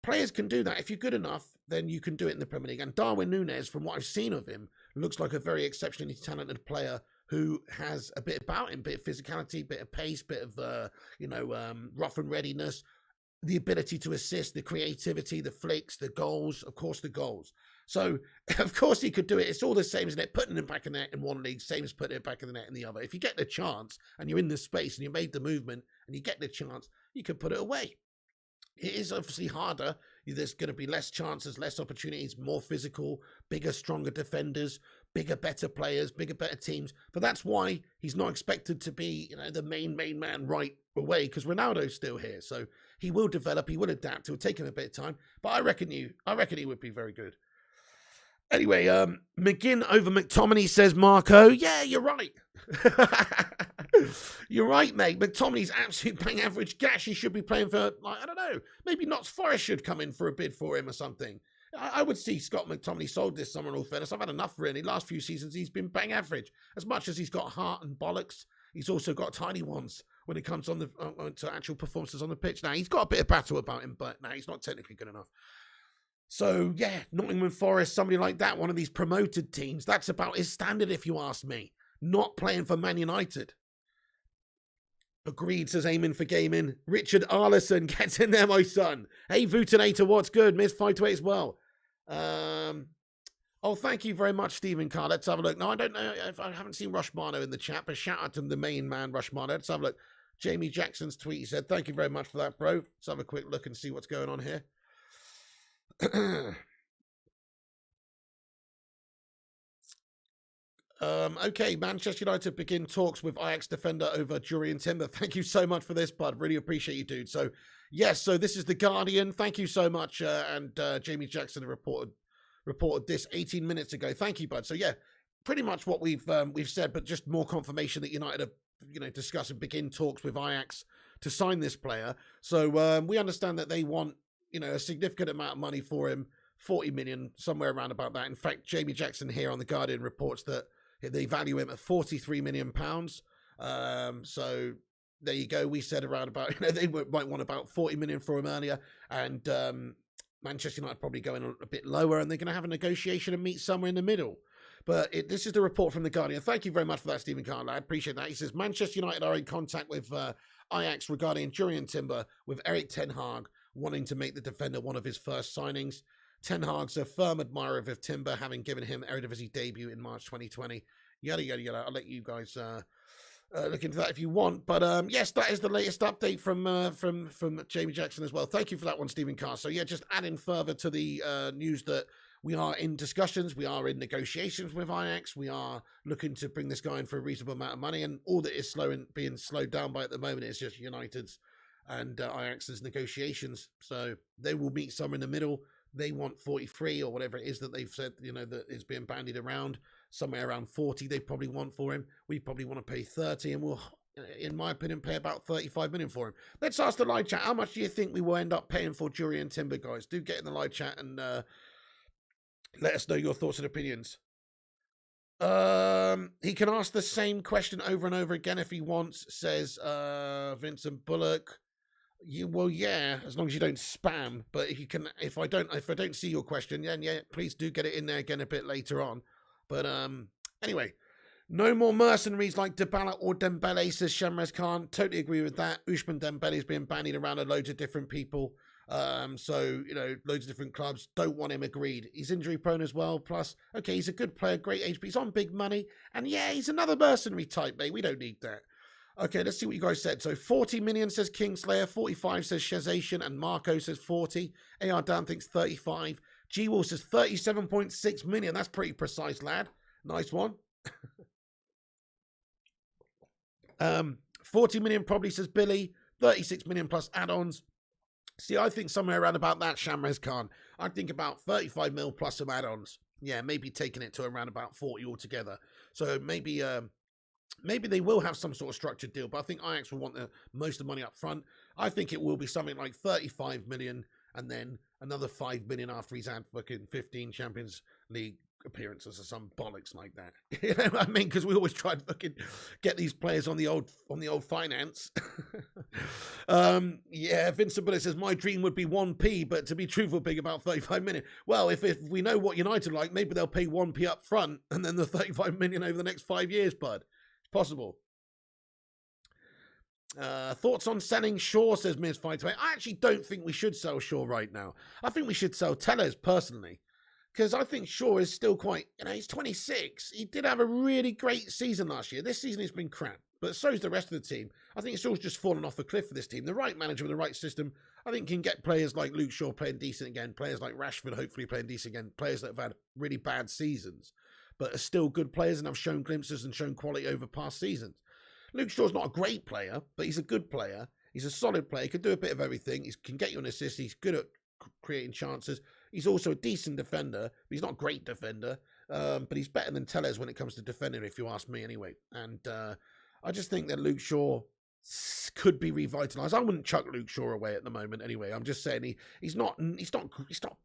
players can do that. If you're good enough, then you can do it in the Premier League. And Darwin Nunez, from what I've seen of him, looks like a very exceptionally talented player who has a bit about him, bit of physicality, bit of pace, bit of, rough and readiness, the ability to assist, the creativity, the flicks, the goals, of course, the goals. So, of course, he could do it. It's all the same, isn't it? Putting it back in the net in one league, same as putting it back in the net in the other. If you get the chance and you're in the space and you made the movement and you get the chance, you can put it away. It is obviously harder. There's going to be less chances, less opportunities, more physical, bigger, stronger defenders, bigger, better players, bigger, better teams. But that's why he's not expected to be, the main man right away, because Ronaldo's still here. So he will develop, he will adapt. It will take him a bit of time. But I reckon he would be very good. Anyway, McGinn over McTominay, says Marco. Yeah, you're right. You're right, mate. McTominay's absolute bang average gash. He should be playing for, I don't know, maybe Notts Forest should come in for a bid for him or something. I would see Scott McTominay sold this summer, in all fairness. I've had enough, really. Last few seasons, he's been bang average. As much as he's got heart and bollocks, he's also got tiny ones when it comes on to actual performances on the pitch. Now, he's got a bit of battle about him, but no, he's not technically good enough. So, yeah, Nottingham Forest, somebody like that, one of these promoted teams, that's about his standard, if you ask me. Not playing for Man United. Agreed, says Aiming for Gaming. Richard Arlison gets in there, my son. Hey, Vutinator, what's good? Miss 528 as well. Thank you very much, Stephen Carr. Let's have a look. No, I don't know if I haven't seen Rushmano in the chat, but shout out to the main man, Rushmano. Let's have a look. Jamie Jackson's tweet, he said, thank you very much for that, bro. Let's have a quick look and see what's going on here. Okay, Manchester United begin talks with Ajax defender over Jurriën Timber. Thank you so much for this, bud. Really appreciate you, dude. So, yes, so this is The Guardian. Thank you so much. And Jamie Jackson reported this 18 minutes ago. Thank you, bud. So, yeah, pretty much what we've said, but just more confirmation that United are, discuss and begin talks with Ajax to sign this player. So, we understand that they want, a significant amount of money for him, 40 million, somewhere around about that. In fact, Jamie Jackson here on The Guardian reports that they value him at £43 million. So there you go. We said around about, they might want about 40 million for him earlier. And Manchester United probably going a bit lower, and they're going to have a negotiation and meet somewhere in the middle. But this is the report from The Guardian. Thank you very much for that, Stephen Carr. I appreciate that. He says, Manchester United are in contact with Ajax regarding Jurriën Timber, with Erik ten Hag wanting to make the defender one of his first signings. Ten Hag's a firm admirer of Timber, having given him Eredivisie debut in March 2020. Yada, yada, yada. I'll let you guys look into that if you want. But yes, that is the latest update from Jamie Jackson as well. Thank you for that one, Stephen Carr. So yeah, just adding further to the news that we are in discussions. We are in negotiations with Ajax. We are looking to bring this guy in for a reasonable amount of money. And all that is being slowed down by at the moment is just United's and Ajax's negotiations. So they will meet somewhere in the middle. They want 43 or whatever it is that they've said, that is being bandied around. Somewhere around 40 they probably want for him. We probably want to pay 30, and we'll, in my opinion, pay about 35 million for him. Let's ask the live chat, how much do you think we will end up paying for Jurriën Timber, guys? Do get in the live chat and let us know your thoughts and opinions. He can ask the same question over and over again if he wants, says Vincent Bullock. Yeah, as long as you don't spam. But if I don't see your question, then yeah, please do get it in there again a bit later on. But anyway, no more mercenaries like Dybala or Dembele, says Shamrez Khan. Totally agree with that. Ousmane Dembele's been bandied around a loads of different people. So, loads of different clubs don't want him, agreed. He's injury prone as well. Plus, okay, he's a good player, great age, but he's on big money. And yeah, he's another mercenary type, mate. We don't need that. Okay, let's see what you guys said. So 40 million says Kingslayer, 45 says Shazation, and Marco says 40. AR Dan thinks 35. G-Wall says 37.6 million. That's pretty precise, lad. Nice one. 40 million probably, says Billy. 36 million plus add-ons. See, I think somewhere around about that, Shamrez Khan. I think about 35 mil plus some add-ons. Yeah, maybe taking it to around about 40 altogether. So maybe they will have some sort of structured deal, but I think Ajax will want most of the money up front. I think it will be something like 35 million and then another 5 million after he's had fucking 15 Champions League appearances or some bollocks like that. You know what I mean? Because we always try to fucking get these players on the old finance. Yeah, Vincent Bullet says, my dream would be 1p, but to be truthful, big about 35 million. Well, if we know what United like, maybe they'll pay 1p up front and then the 35 million over the next 5 years, bud. It's possible. Thoughts on selling Shaw, says Miz Fight. I actually don't think we should sell Shaw right now. I think we should sell Telles personally. Because I think Shaw is still quite, he's 26. He did have a really great season last year. This season has been crap, but so's the rest of the team. I think Shaw's just fallen off a cliff for this team. The right manager with the right system, I think, can get players like Luke Shaw playing decent again, players like Rashford hopefully playing decent again, players that have had really bad seasons, but are still good players and have shown glimpses and shown quality over past seasons. Luke Shaw's not a great player, but he's a good player. He's a solid player. He can do a bit of everything. He can get you an assist. He's good at creating chances. He's also a decent defender, but he's not a great defender. But he's better than Telles when it comes to defending, if you ask me anyway. And I just think that Luke Shaw could be revitalised. I wouldn't chuck Luke Shaw away at the moment anyway. I'm just saying he's not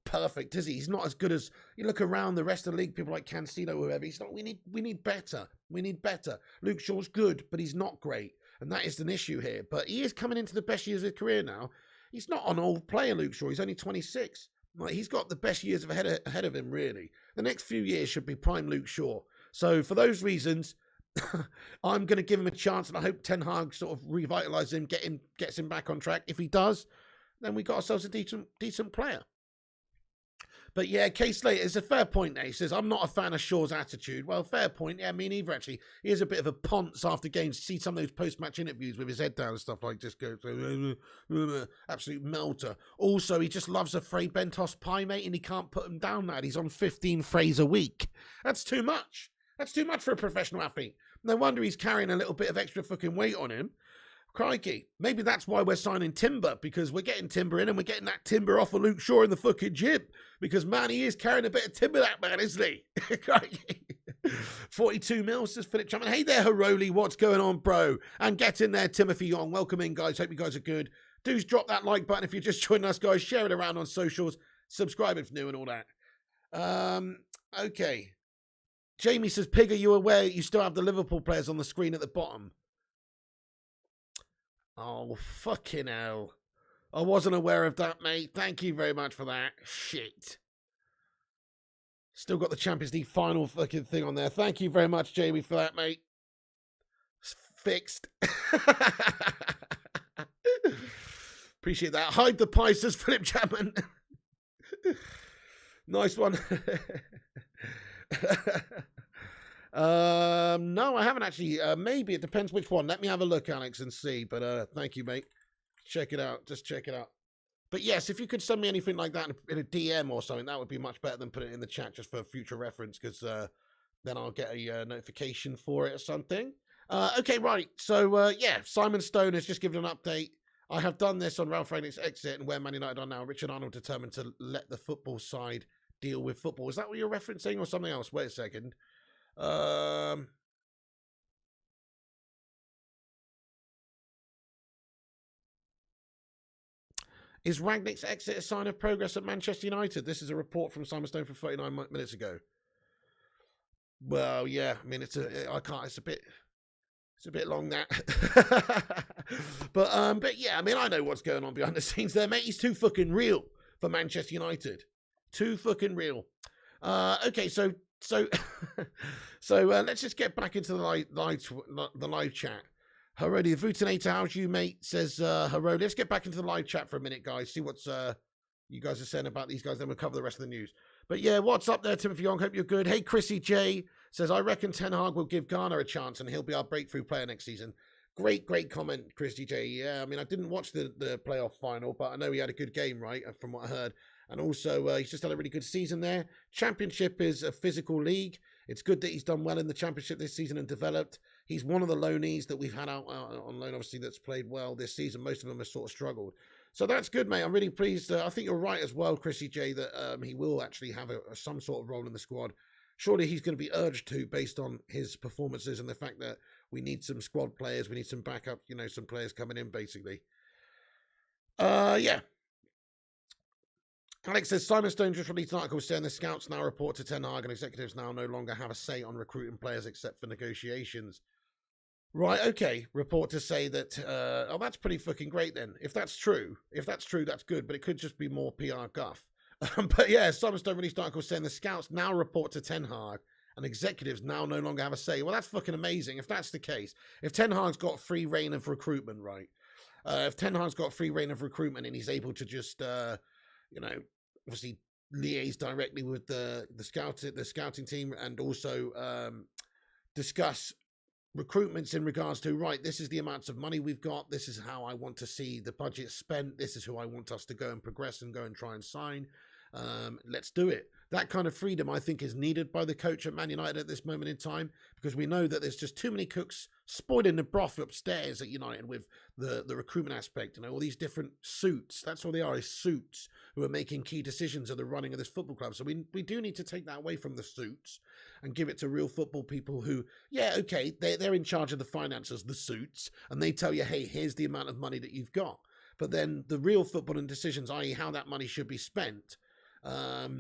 perfect, is he? He's not as good as you look around the rest of the league, people like Cancelo, whoever. He's not. We need better. We need better. Luke Shaw's good, but he's not great. And that is an issue here. But he is coming into the best years of his career now. He's not an old player, Luke Shaw. He's only 26. Like, he's got the best years ahead of him, really. The next few years should be prime Luke Shaw. So for those reasons, I'm going to give him a chance, and I hope Ten Hag sort of revitalises him, gets him back on track. If he does, then we got ourselves a decent player. But yeah, Kay Slater is a fair point there. He says, I'm not a fan of Shaw's attitude. Well, fair point. Yeah, me neither, actually. He is a bit of a ponce after games. See some of those post-match interviews with his head down and stuff like just goes, absolute melter. Also, he just loves a Frey Bentos pie, mate, and he can't put him down, lad. He's on 15 Freys a week. That's too much. That's too much for a professional athlete. No wonder he's carrying a little bit of extra fucking weight on him. Crikey. Maybe that's why we're signing Timber, because we're getting Timber in and we're getting that Timber off of Luke Shaw in the fucking gym. Because, man, he is carrying a bit of Timber, that man, isn't he? Crikey. 42 mil, says Philip Chapman. Hey there, Haroli. What's going on, bro? And get in there, Timothy Young. Welcome in, guys. Hope you guys are good. Do drop that like button if you're just joining us, guys. Share it around on socials. Subscribe if new and all that. Okay. Jamie says, Pig, are you aware you still have the Liverpool players on the screen at the bottom? Oh, fucking hell. I wasn't aware of that, mate. Thank you very much for that. Shit. Still got the Champions League final fucking thing on there. Thank you very much, Jamie, for that, mate. It's fixed. Appreciate that. Hide the pie, says Philip Chapman. Nice one. No, I haven't actually. Maybe it depends which one. Let me have a look, Alex, and see. But thank you, mate. Check it out. Just check it out. But yes, if you could send me anything like that in a DM or something, that would be much better than putting it in the chat just for future reference, because then I'll get a notification for it or something. Okay, right. So yeah, Simon Stone has just given an update. I have done this on Ralph Rangnick's exit and where Man United are now. Richard Arnold determined to let the football side deal with football. Is that what you're referencing or something else? Wait a second. Is Rangnick's exit a sign of progress at Manchester United? This is a report from Simon Stone from 39 minutes ago. Well, yeah. I mean, it's a bit long, that. But yeah, I mean, I know what's going on behind the scenes there, mate. He's too fucking real for Manchester United. Too fucking real. Okay, so let's just get back into the live chat. Harodi, the Vutinator, how's you, mate? Says Harodi. Let's get back into the live chat for a minute, guys. See what's you guys are saying about these guys. Then we'll cover the rest of the news. But yeah, what's up there, Timothy Young? Hope you're good. Hey, Chrissy J says, I reckon Ten Hag will give Garner a chance and he'll be our breakthrough player next season. Great comment, Chrissy J. Yeah, I mean, I didn't watch the playoff final, but I know he had a good game, right, from what I heard. And also, he's just had a really good season there. Championship is a physical league. It's good that he's done well in the Championship this season and developed. He's one of the loanees that we've had out on loan, obviously, that's played well this season. Most of them have sort of struggled. So that's good, mate. I'm really pleased. I think you're right as well, Chrissy J, that he will actually have some sort of role in the squad. Surely he's going to be urged to, based on his performances and the fact that we need some squad players. We need some backup, some players coming in, basically. Yeah. Alex says, Simon Stone just released an article saying the scouts now report to Ten Hag and executives now no longer have a say on recruiting players except for negotiations. Right, okay. Report to say that, oh, that's pretty fucking great then. If that's true, that's good, but it could just be more PR guff. But yeah, Simon Stone released an article saying the scouts now report to Ten Hag and executives now no longer have a say. Well, that's fucking amazing if that's the case. If Ten Hag's got free reign of recruitment, right? If Ten Hag's got free reign of recruitment and he's able to just, obviously liaise directly with the scouting team and also discuss recruitments in regards to, right, this is the amounts of money we've got, this is how I want to see the budget spent, this is who I want us to go and progress and go and try and sign. Let's do it. That kind of freedom, I think, is needed by the coach at Man United at this moment in time, because we know that there's just too many cooks spoiling the broth upstairs at United with the recruitment aspect. All these different suits. That's all they are, is suits who are making key decisions of the running of this football club. So we do need to take that away from the suits and give it to real football people who, yeah, okay, they're in charge of the finances, the suits, and they tell you, hey, here's the amount of money that you've got. But then the real football and decisions, i.e. how that money should be spent,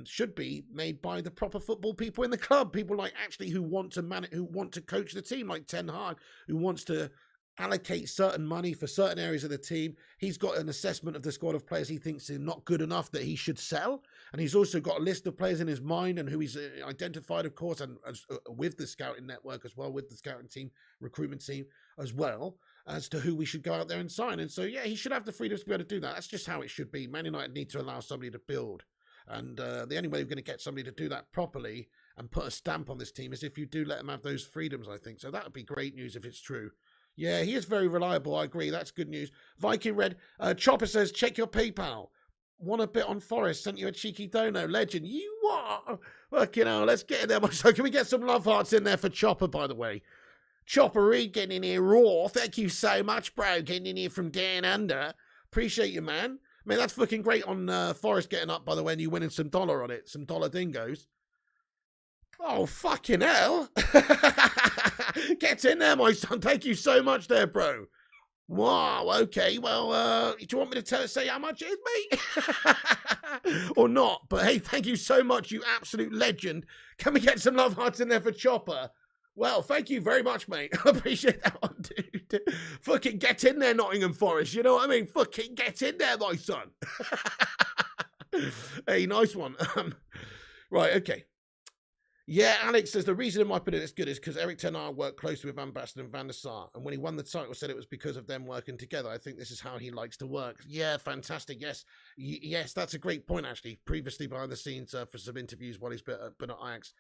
should be made by the proper football people in the club. People like actually who want to manage, who want to coach the team, like Ten Hag, who wants to allocate certain money for certain areas of the team. He's got an assessment of the squad of players he thinks are not good enough that he should sell. And he's also got a list of players in his mind and who he's identified, of course, and with the scouting network as well, with the scouting team, recruitment team as well, as to who we should go out there and sign. And so, yeah, he should have the freedom to be able to do that. That's just how it should be. Man United need to allow somebody to build. And the only way we're going to get somebody to do that properly and put a stamp on this team is if you do let them have those freedoms, I think. So that would be great news if it's true. Yeah, he is very reliable. I agree. That's good news. Viking Red. Chopper says, check your PayPal. Want a bit on Forest? Sent you a cheeky dono. Legend. You what? Fucking hell. Let's get in there. So can we get some love hearts in there for Chopper, by the way? Chopper Reed getting in here raw. Thank you so much, bro. Getting in here from down under. Appreciate you, man. Man, that's fucking great on Forest getting up, by the way, and you winning some dollar on it. Some dollar dingoes. Oh, fucking hell. Get in there, my son. Thank you so much there, bro. Wow, okay. Well, do you want me to say how much it is, mate? Or not? But hey, thank you so much, you absolute legend. Can we get some love hearts in there for Chopper? Well, thank you very much, mate. I appreciate that one, dude. Fucking get in there, Nottingham Forest. You know what I mean? Fucking get in there, my son. Hey, nice one. Right, okay. Yeah, Alex says the reason it might be this good is because Eric Ten Hag worked closely with Van Basten and Van der Sar, and when he won the title, said it was because of them working together. I think this is how he likes to work. Yeah, fantastic. Yes, yes, that's a great point. Actually, previously behind the scenes for some interviews while he's been at Ajax,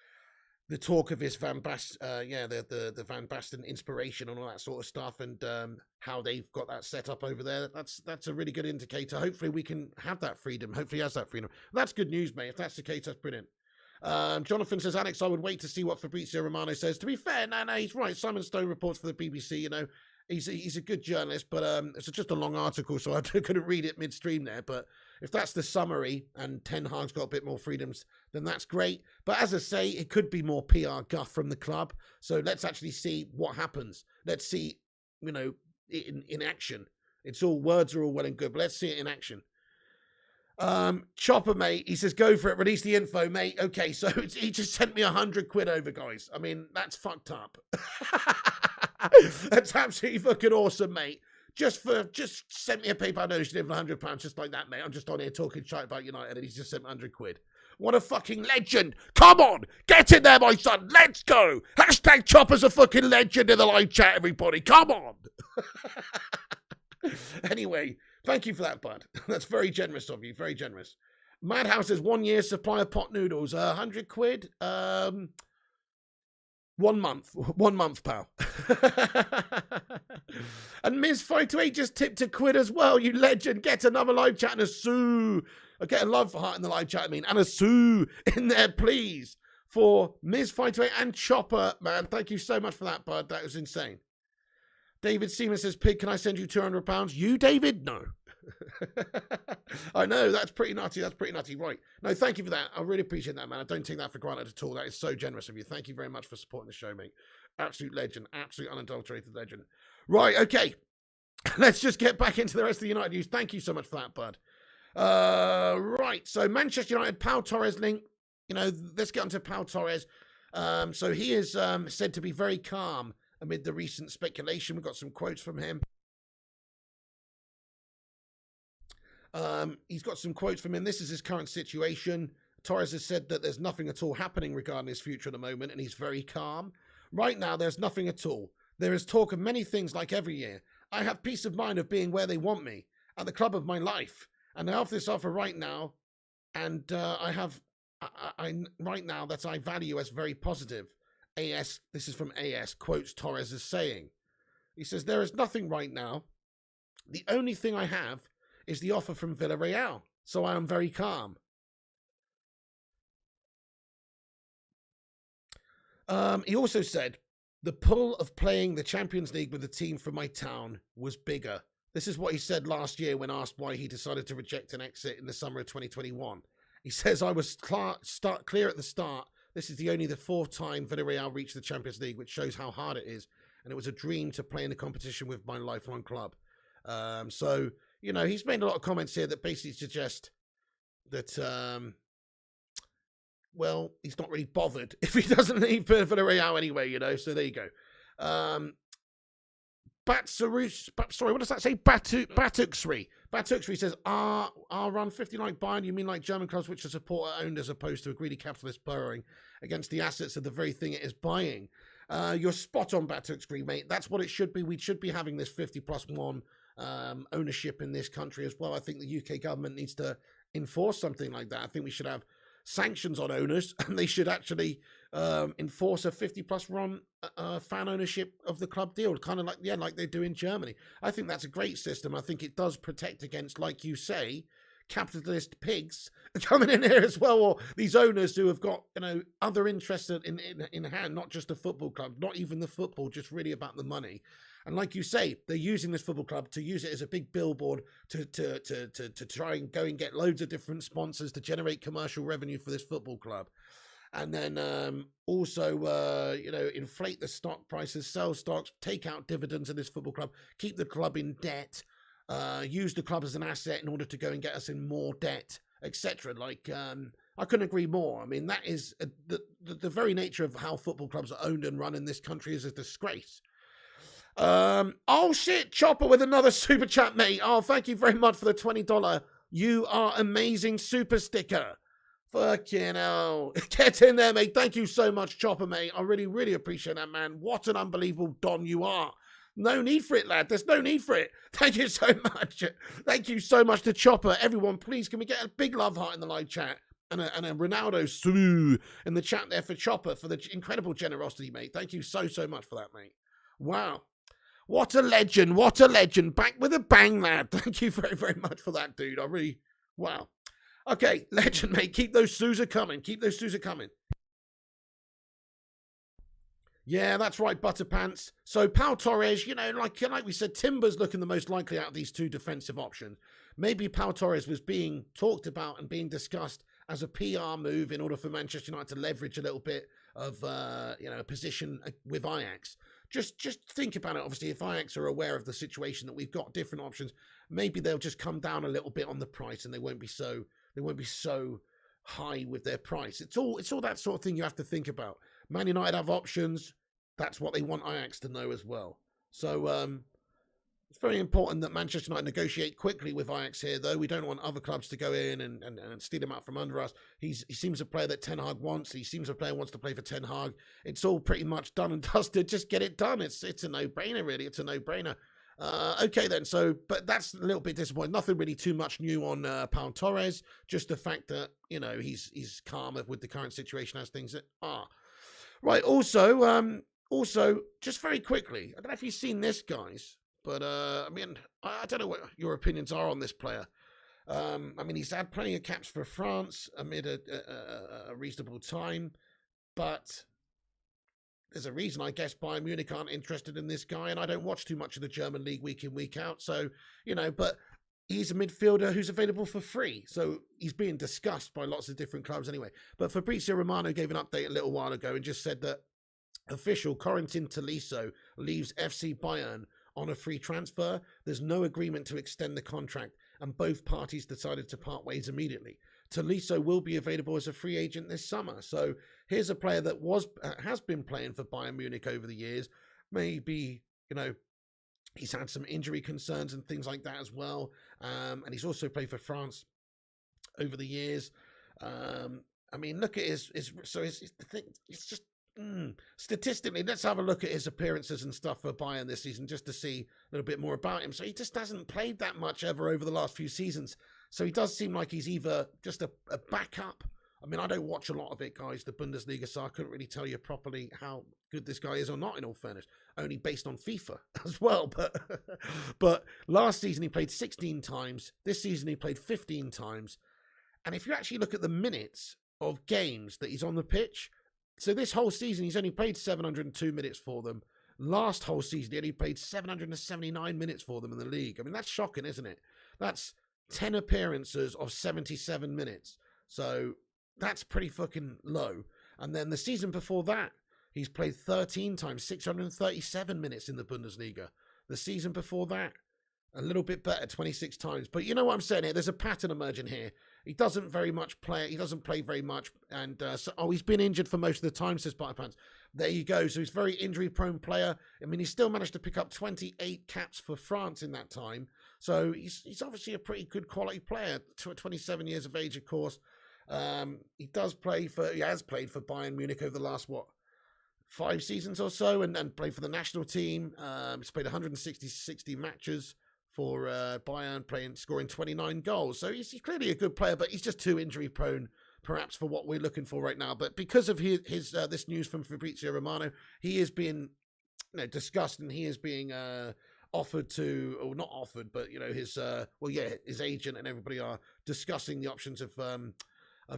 the talk of his Van Basten, the Van Basten inspiration and all that sort of stuff, and how they've got that set up over there. That's a really good indicator. Hopefully, we can have that freedom. Hopefully, he has that freedom. That's good news, mate. If that's the case, that's brilliant. Jonathan says, Alex, I would wait to see what Fabrizio Romano says. To be fair, no, he's right. Simon Stone reports for the BBC, you know. He's a good journalist, but it's just a long article, so I couldn't read it midstream there. But if that's the summary and Ten Hag's got a bit more freedoms, then that's great. But as I say, it could be more PR guff from the club. So let's actually see what happens. Let's see, you know, in action. It's all words are all well and good, but let's see it in action. Chopper, mate, he says, go for it, release the info, mate. Okay, so he just sent me 100 quid over, guys. I mean, that's fucked up. That's absolutely fucking awesome, mate. Just sent me a PayPal donation of £100, just like that, mate. I'm just on here talking shit about United, and he's just sent me 100 quid. What a fucking legend. Come on, get in there, my son. Let's go. Hashtag Chopper's a fucking legend in the live chat, everybody. Come on. Anyway, thank you for that, bud. That's very generous of you. Very generous. Madhouse says 1 year supply of pot noodles. 100 quid. 1 month. 1 month, pal. And Ms. 528 just tipped a quid as well. You legend. Get another live chat and a sue. Get a love heart in the live chat, and a sue in there, please. For Ms. 528 and Chopper, man. Thank you so much for that, bud. That was insane. David Seaman says, Pig, can I send you £200? You, David? No. I know, that's pretty nutty. That's pretty nutty. Right. No, thank you for that. I really appreciate that, man. I don't take that for granted at all. That is so generous of you. Thank you very much for supporting the show, mate. Absolute legend. Absolute unadulterated legend. Right, okay. Let's just get back into the rest of the United news. Thank you so much for that, bud. Right. So Manchester United, Pau Torres link. Let's get on to Pau Torres. So he is said to be very calm amid the recent speculation. We've got some quotes from him. He's got some quotes from him. This is his current situation. Torres has said that there's nothing at all happening regarding his future at the moment, and he's very calm. Right now, there's nothing at all. There is talk of many things like every year. I have peace of mind of being where they want me, at the club of my life. And I have this offer right now, and I right now that I value as very positive. AS, this is from AS, quotes Torres as saying. He says, there is nothing right now. The only thing I have is the offer from Villarreal, so I am very calm. He also said, the pull of playing the Champions League with the team from my town was bigger. This is what he said last year when asked why he decided to reject an exit in the summer of 2021. He says, I was clear at the start. This is the fourth time Villarreal reached the Champions League, which shows how hard it is. And it was a dream to play in the competition with my lifelong club. So, he's made a lot of comments here that basically suggest that, well, he's not really bothered if he doesn't leave Villarreal anyway, so there you go. Sorry, what does that say? Batuksri. Batuksri says, I'll run 50 like Bayern. You mean like German clubs which are supporter-owned as opposed to a greedy capitalist borrowing against the assets of the very thing it is buying? You're spot on, Batuksri, mate. That's what it should be. We should be having this 50+1 ownership in this country as well. I think the UK government needs to enforce something like that. I think we should have sanctions on owners, and they should actually enforce a 50+1 fan ownership of the club deal, kind of like they do in Germany. I think that's a great system. I think it does protect against, like you say, capitalist pigs coming in here as well, or these owners who have got other interests in hand, not just the football club, not even the football, just really about the money. And like you say, they're using this football club to use it as a big billboard to try and go and get loads of different sponsors to generate commercial revenue for this football club. And then also, inflate the stock prices, sell stocks, take out dividends of this football club, keep the club in debt, use the club as an asset in order to go and get us in more debt, etc. I couldn't agree more. I mean, that is the very nature of how football clubs are owned and run in this country is a disgrace. Oh shit, Chopper with another super chat, mate. Oh, thank you very much for the $20. You are amazing super sticker. Fucking hell. Get in there, mate. Thank you so much, Chopper, mate. I really, really appreciate that, man. What an unbelievable don you are. No need for it, lad. There's no need for it. Thank you so much. Thank you so much to Chopper. Everyone, please, can we get a big love heart in the live chat? And a Ronaldo Sue in the chat there for Chopper for the incredible generosity, mate. Thank you so, so much for that, mate. Wow. What a legend. What a legend. Back with a bang, lad. Thank you very, very much for that, dude. Wow. Okay, legend, mate. Keep those Sousa coming. Keep those Sousa coming. Yeah, that's right, Butterpants. So Pau Torres, like we said, Timber's looking the most likely out of these two defensive options. Maybe Pau Torres was being talked about and being discussed as a PR move in order for Manchester United to leverage a little bit of, a position with Ajax. Just think about it. Obviously, if Ajax are aware of the situation that we've got different options, maybe they'll just come down a little bit on the price, and they won't be so high with their price. It's all that sort of thing you have to think about. Man United have options. That's what they want Ajax to know as well. So it's very important that Manchester United negotiate quickly with Ajax here, though. We don't want other clubs to go in and steal him out from under us. He seems a player that Ten Hag wants. He seems a player who wants to play for Ten Hag. It's all pretty much done and dusted. Just get it done. It's a no-brainer, really. It's a no-brainer. Okay, then. So, but that's a little bit disappointing. Nothing really too much new on Pau Torres. Just the fact that, he's calmer with the current situation as things are. Right, also, just very quickly, I don't know if you've seen this, guys. But, I don't know what your opinions are on this player. He's had plenty of caps for France amid a reasonable time. But there's a reason, I guess, Bayern Munich aren't interested in this guy. And I don't watch too much of the German league week in, week out. So, but he's a midfielder who's available for free. So he's being discussed by lots of different clubs anyway. But Fabrizio Romano gave an update a little while ago and just said that official Corentin Tolisso leaves FC Bayern on a free transfer. There's no agreement to extend the contract, and both parties decided to part ways immediately. Tolisso will be available as a free agent this summer. So here's a player that has been playing for Bayern Munich over the years. Maybe, he's had some injury concerns and things like that as well. And he's also played for France over the years. Look at his just statistically, let's have a look at his appearances and stuff for Bayern this season just to see a little bit more about him. So he just hasn't played that much ever over the last few seasons. So he does seem like he's either just a backup. I don't watch a lot of it, guys, the Bundesliga, so I couldn't really tell you properly how good this guy is or not, in all fairness. Only based on FIFA as well. But last season he played 16 times. This season he played 15 times. And if you actually look at the minutes of games that he's on the pitch, so this whole season, he's only played 702 minutes for them. Last whole season, he only played 779 minutes for them in the league. That's shocking, isn't it? That's 10 appearances of 77 minutes. So that's pretty fucking low. And then the season before that, he's played 13 times, 637 minutes in the Bundesliga. The season before that, a little bit better, 26 times. But you know what I'm saying here? There's a pattern emerging here. He doesn't very much play. He doesn't play very much. And he's been injured for most of the time, says Butter Pants. There you go. So he's a very injury-prone player. He still managed to pick up 28 caps for France in that time. So he's obviously a pretty good quality player. 27 years of age, of course. He has played for Bayern Munich over the last, 5 seasons or so, and played for the national team. He's played 160 matches for Bayern, scoring 29 goals. So he's clearly a good player, but he's just too injury prone, perhaps, for what we're looking for right now. But because of his this news from Fabrizio Romano, he is being discussed, and he is being offered to, or not offered, but his agent and everybody are discussing the options of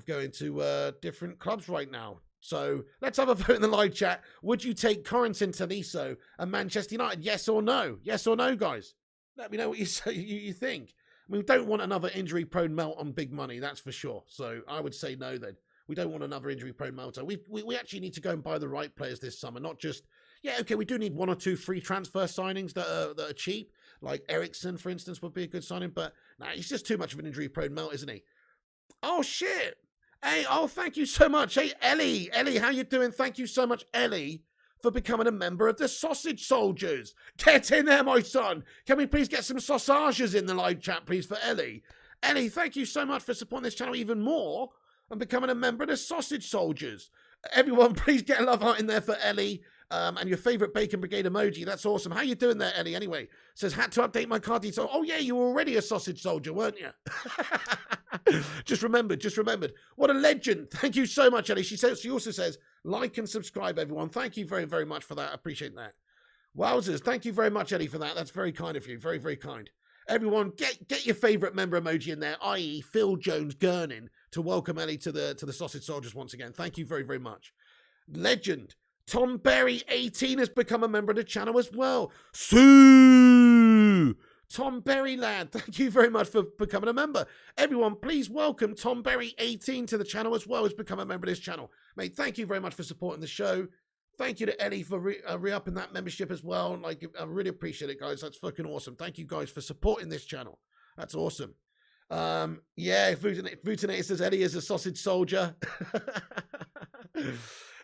going to different clubs right now. So let's have a vote in the live chat. Would you take Corentin Tolisso and Manchester United? Yes or no? Yes or no, guys? Let me know what you think. We don't want another injury-prone melt on big money, that's for sure. So I would say no then. We don't want another injury-prone melter. We actually need to go and buy the right players this summer, not just, we do need 1 or 2 free transfer signings that are cheap. Like Ericsson, for instance, would be a good signing. But he's just too much of an injury-prone melt, isn't he? Oh, shit. Hey, thank you so much. Hey, Ellie, how you doing? Thank you so much, Ellie, for becoming a member of the Sausage Soldiers. Get in there, my son. Can we please get some sausages in the live chat, please, for Ellie? Ellie, thank you so much for supporting this channel even more and becoming a member of the Sausage Soldiers. Everyone, please get a love heart in there for Ellie. And your favourite Bacon Brigade emoji. That's awesome. How you doing there, Ellie? Anyway, says, had to update my card details. Oh, yeah, you were already a sausage soldier, weren't you? Just remembered. What a legend. Thank you so much, Ellie. She also says, like and subscribe, everyone. Thank you very, very much for that. I appreciate that. Wowzers. Thank you very much, Ellie, for that. That's very kind of you. Very, very kind. Everyone, get your favourite member emoji in there, i.e. Phil Jones Gurnin, to welcome Ellie to the Sausage Soldiers once again. Thank you very, very much. Legend. Tom Berry, 18, has become a member of the channel as well. Sue! Tom Berry, lad, thank you very much for becoming a member. Everyone, please welcome Tom Berry, 18, to the channel as well, has become a member of this channel. Mate, thank you very much for supporting the show. Thank you to Ellie for re-upping that membership as well. I really appreciate it, guys. That's fucking awesome. Thank you, guys, for supporting this channel. That's awesome. Vutinator says Ellie is a sausage soldier.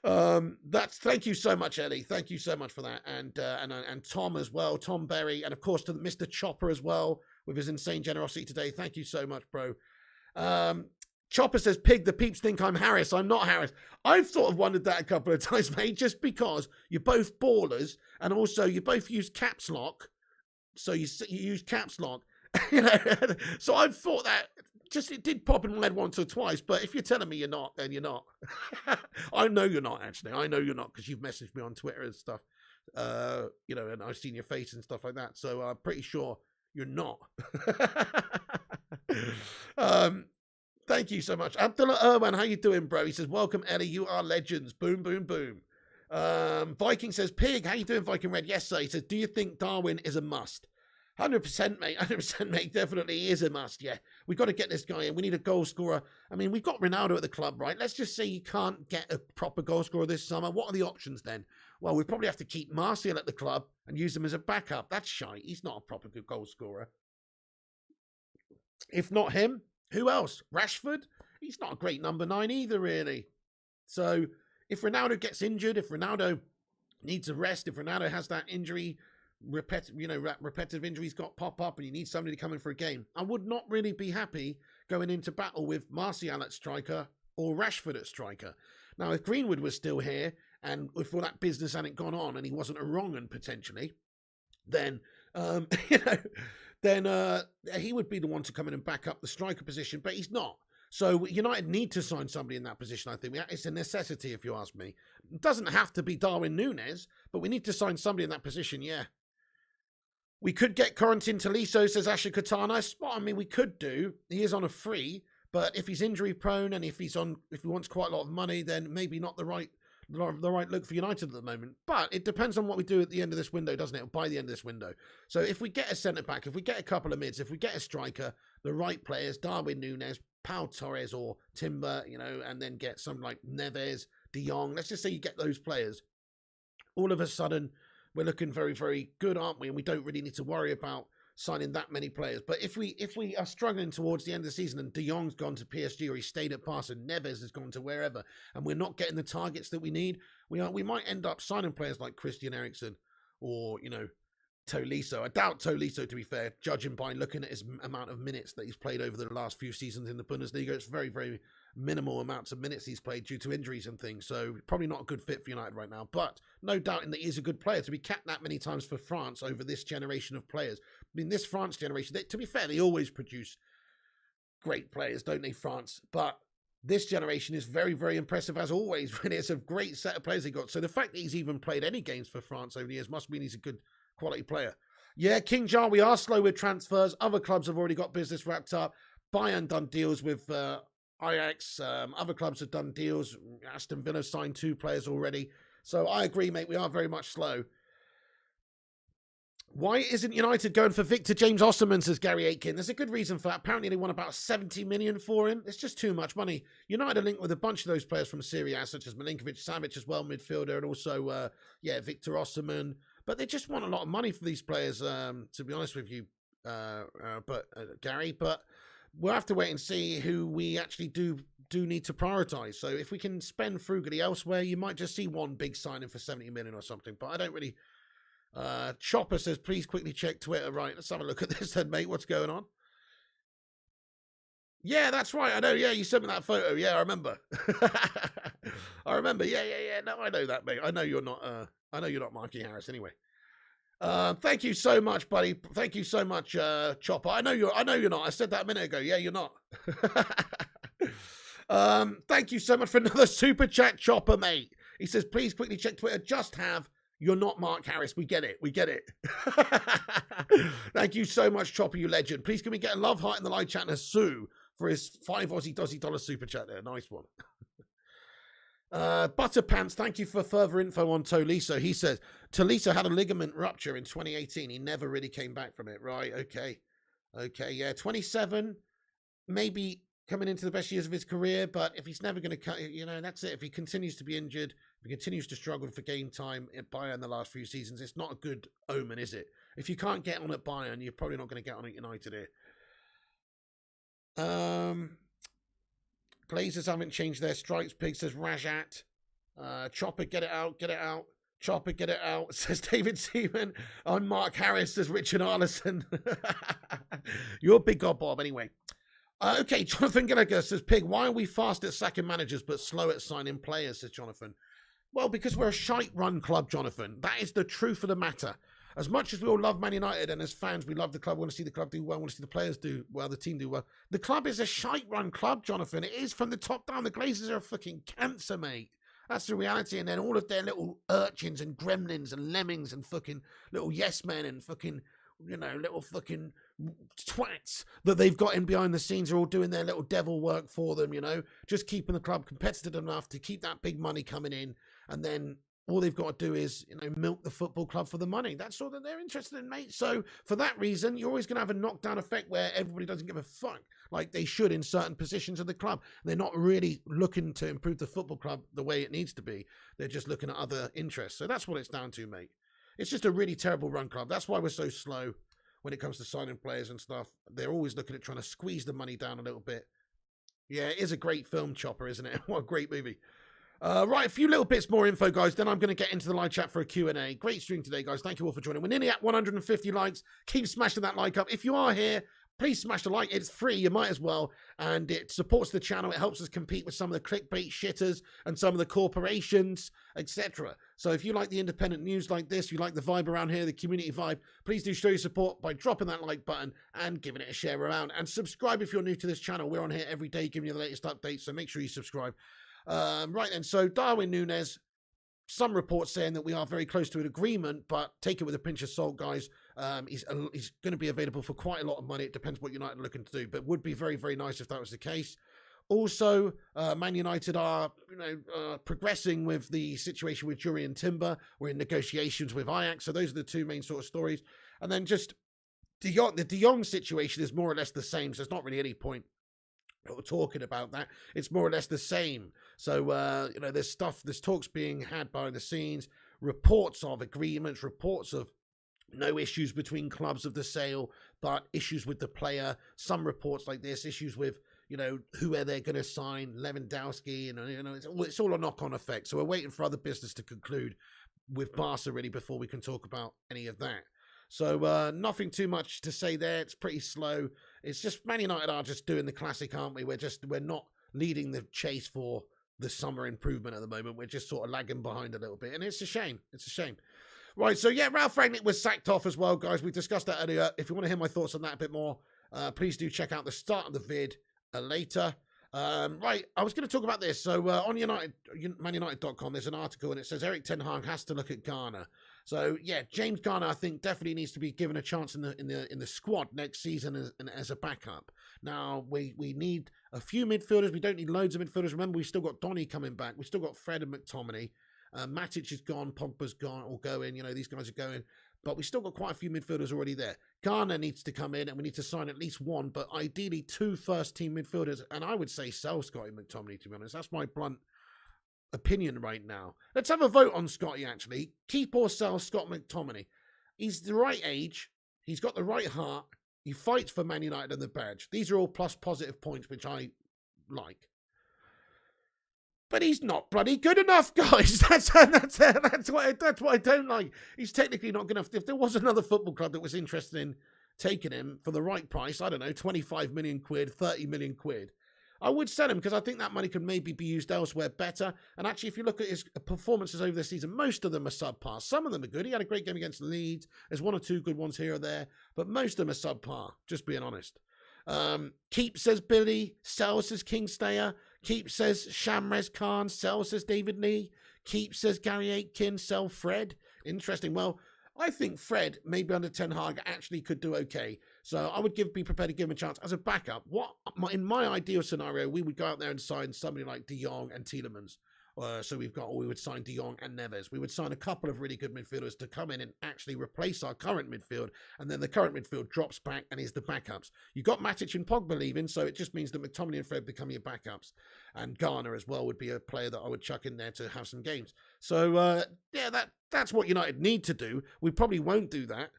Thank you so much, Ellie. Thank you so much for that, and Tom as well, Tom Berry, and of course to Mr. Chopper as well with his insane generosity today. Thank you so much, bro. Chopper says, "Pig, the peeps think I'm Harris. I'm not Harris." I've sort of wondered that a couple of times, mate. Just because you're both ballers, and also you both use caps lock, so you use caps lock. So I've thought that. Just it did pop in my head once or twice, but if you're telling me you're not, then you're not. I know you're not, actually. I know you're not because you've messaged me on Twitter and stuff. And I've seen your face and stuff like that. So I'm pretty sure you're not. Thank you so much. Abdullah Irwan, how you doing, bro? He says, welcome, Ellie. You are legends. Boom, boom, boom. Viking says, Pig, how you doing, Viking Red? Yes, sir. He says, do you think Darwin is a must? 100%, mate. 100%, mate. Definitely is a must, yeah. We've got to get this guy in. We need a goal scorer. I mean, we've got Ronaldo at the club, right? Let's just say you can't get a proper goal scorer this summer. What are the options then? Well, we probably have to keep Martial at the club and use him as a backup. That's shite. He's not a proper good goal scorer. If not him, who else? Rashford? He's not a great number 9 either, really. So if Ronaldo gets injured, if Ronaldo needs a rest, if Ronaldo has that injury, repetitive injuries got pop up and you need somebody to come in for a game, I would not really be happy going into battle with Martial at striker or Rashford at striker. Now, if Greenwood was still here and if all that business hadn't gone on and he wasn't a wrong un potentially, then, he would be the one to come in and back up the striker position, but he's not. So United need to sign somebody in that position, I think. It's a necessity, if you ask me. It doesn't have to be Darwin Nunez, but we need to sign somebody in that position, yeah. We could get Corentin Tolisso, says Asher Katana. Spot, I mean, we could do. He is on a free, but if he's injury prone and if he wants quite a lot of money, then maybe not the right look for United at the moment. But it depends on what we do at the end of this window, doesn't it? By the end of this window. So if we get a centre-back, if we get a couple of mids, if we get a striker, the right players, Darwin Nunez, Pau Torres or Timber, and then get some like Nunez, De Jong. Let's just say you get those players. All of a sudden, we're looking very, very good, aren't we? And we don't really need to worry about signing that many players. But if we are struggling towards the end of the season and De Jong's gone to PSG or he stayed at Barca, Nunez has gone to wherever, and we're not getting the targets that we need, we might end up signing players like Christian Eriksen or, Tolisso. I doubt Tolisso, to be fair, judging by looking at his amount of minutes that he's played over the last few seasons in the Bundesliga. It's very, very minimal amounts of minutes he's played due to injuries and things. So probably not a good fit for United right now. But no doubting that he is a good player. To be capped that many times for France over this generation of players. I mean, this France generation, to be fair, they always produce great players, don't they, France? But this generation is very, very impressive as always. Really, it's a great set of players they got. So the fact that he's even played any games for France over the years must mean he's a good quality player. Yeah, King Jar, we are slow with transfers. Other clubs have already got business wrapped up. Bayern done deals with Ajax. Other clubs have done deals. Aston Villa signed 2 players already. So I agree, mate. We are very much slow. Why isn't United going for Victor James Osimhen, says Gary Aitken? There's a good reason for that. Apparently they want about 70 million for him. It's just too much money. United are linked with a bunch of those players from Serie A, such as Milinković-Savić as well, midfielder, and also, Victor Osimhen. But they just want a lot of money for these players, to be honest with you, Gary. But we'll have to wait and see who we actually do need to prioritise. So if we can spend frugally elsewhere, you might just see one big signing for 70 million or something. But I don't really... Chopper says, please quickly check Twitter. Right, let's have a look at this then, mate. What's going on? Yeah, that's right. I know. Yeah, you sent me that photo. Yeah, I remember. I remember. Yeah. No, I know that, mate. I know you're not. I know you're not Marky Harris anyway. Thank you so much, buddy. Thank you so much, Chopper. I know you're not. I said that a minute ago. Yeah, you're not. Thank you so much for another super chat, Chopper, mate. He says, please quickly check Twitter. Just have. You're not Mark Harris. We get it. We get it. Thank you so much, Chopper, you legend. Please can we get a love heart in the live chat and a Sue for his $5 Aussie super chat there. Nice one. Butterpants, thank you for further info on Tolisso. He says, Tolisso had a ligament rupture in 2018. He never really came back from it. Right, okay. Okay, yeah, 27, maybe coming into the best years of his career, but if he's never going to cut, that's it. If he continues to be injured, if he continues to struggle for game time at Bayern the last few seasons, it's not a good omen, is it? If you can't get on at Bayern, you're probably not going to get on at United here. Glazers haven't changed their stripes. Pig, says Rajat. Chopper, get it out, get it out. Chopper, get it out, says David Seaman. On Mark Harris, says Richard Arlison. You're a big god, Bob, anyway. Okay, Jonathan Gallagher says, Pig, why are we fast at sacking managers but slow at signing players, says Jonathan. Well, because we're a shite-run club, Jonathan. That is the truth of the matter. As much as we all love Man United and as fans, we love the club, we want to see the club do well, we want to see the players do well, the team do well. The club is a shite-run club, Jonathan. It is from the top down. The Glazers are a fucking cancer, mate. That's the reality. And then all of their little urchins and gremlins and lemmings and fucking little yes men and fucking, little fucking twats that they've got in behind the scenes are all doing their little devil work for them, just keeping the club competitive enough to keep that big money coming in. And then all they've got to do is, milk the football club for the money. That's all that they're interested in, mate. So for that reason, you're always going to have a knockdown effect where everybody doesn't give a fuck like they should in certain positions of the club. They're not really looking to improve the football club the way it needs to be. They're just looking at other interests. So that's what it's down to, mate. It's just a really terrible run club. That's why we're so slow. when it comes to signing players and stuff. They're always looking at trying to squeeze the money down a little bit. Yeah, it is a great film, Chopper, isn't it? What a great movie. Right, a few little bits more info, guys. Then I'm going to get into the live chat for a Q&A. Great stream today, guys. Thank you all for joining. We're nearly at 150 likes. Keep smashing that like up. If you are here, please smash the like. It's free. You might as well. And it supports the channel. It helps us compete with some of the clickbait shitters and some of the corporations, etc. So if you like the independent news like this, you like the vibe around here, the community vibe, please do show your support by dropping that like button and giving it a share around. And subscribe if you're new to this channel. We're on here every day giving you the latest updates, so make sure you subscribe. Right then, so Darwin Nunez, some reports saying that we are very close to an agreement, but take it with a pinch of salt, guys. He's going to be available for quite a lot of money. It depends what United are looking to do, but would be very, very nice if that was the case. Also, Man United are, progressing with the situation with Jury and Timber. We're in negotiations with Ajax, so those are the two main sort of stories. And then just the De Jong situation is more or less the same, so there's not really any point talking about that. It's more or less the same. So there's talks being had behind the scenes, reports of agreements, reports of no issues between clubs of the sale, but issues with the player. Some reports like this, issues with who are they going to sign, Lewandowski, and it's all a knock-on effect. So we're waiting for other business to conclude with Barca really before we can talk about any of that. So nothing too much to say there. It's pretty slow. It's just Man United are just doing the classic, aren't we? We're not leading the chase for the summer improvement at the moment. We're just sort of lagging behind a little bit, and it's a shame. It's a shame. Right, so yeah, Ralph Rangnick was sacked off as well, guys. We discussed that earlier. If you want to hear my thoughts on that a bit more, please do check out the start of the vid later. Right, I was going to talk about this. So on manunited.com, there's an article, and it says Erik ten Hag has to look at Garner. So yeah, James Garner, I think, definitely needs to be given a chance in the squad next season as a backup. Now we need a few midfielders. We don't need loads of midfielders. Remember, we've still got Donny coming back. We've still got Fred and McTominay. Matic is gone. Pogba's gone or going. These guys are going. But we've still got quite a few midfielders already there. Garner needs to come in, and we need to sign at least one, but ideally 2 first-team midfielders. And I would say sell Scotty McTominay, to be honest. That's my blunt opinion right now. Let's have a vote on Scotty, actually. Keep or sell Scott McTominay. He's the right age. He's got the right heart. He fights for Man United and the badge. These are all plus positive points, which I like. But he's not bloody good enough, guys. That's what I don't like. He's technically not good enough. If there was another football club that was interested in taking him for the right price, I don't know, 25 million quid, 30 million quid, I would sell him because I think that money could maybe be used elsewhere better. And actually, if you look at his performances over the season, most of them are subpar. Some of them are good. He had a great game against Leeds. There's 1 or 2 good ones here or there, but most of them are subpar, just being honest. Keep, says Billy. Sell, says Kingslayer. Keep, says Shamrez Khan. Sell, says David Lee. Keep, says Gary Aitken. Sell, Fred. Interesting. Well, I think Fred, maybe under Ten Hag, actually could do okay. So I would be prepared to give him a chance as a backup. In my ideal scenario, we would go out there and sign somebody like De Jong and Tielemans. We would sign De Jong and Neves. We would sign a couple of really good midfielders to come in and actually replace our current midfield. And then the current midfield drops back and is the backups. You've got Matic and Pogba leaving, so it just means that McTominay and Fred become your backups. And Garner as well would be a player that I would chuck in there to have some games. So, that's what United need to do. We probably won't do that.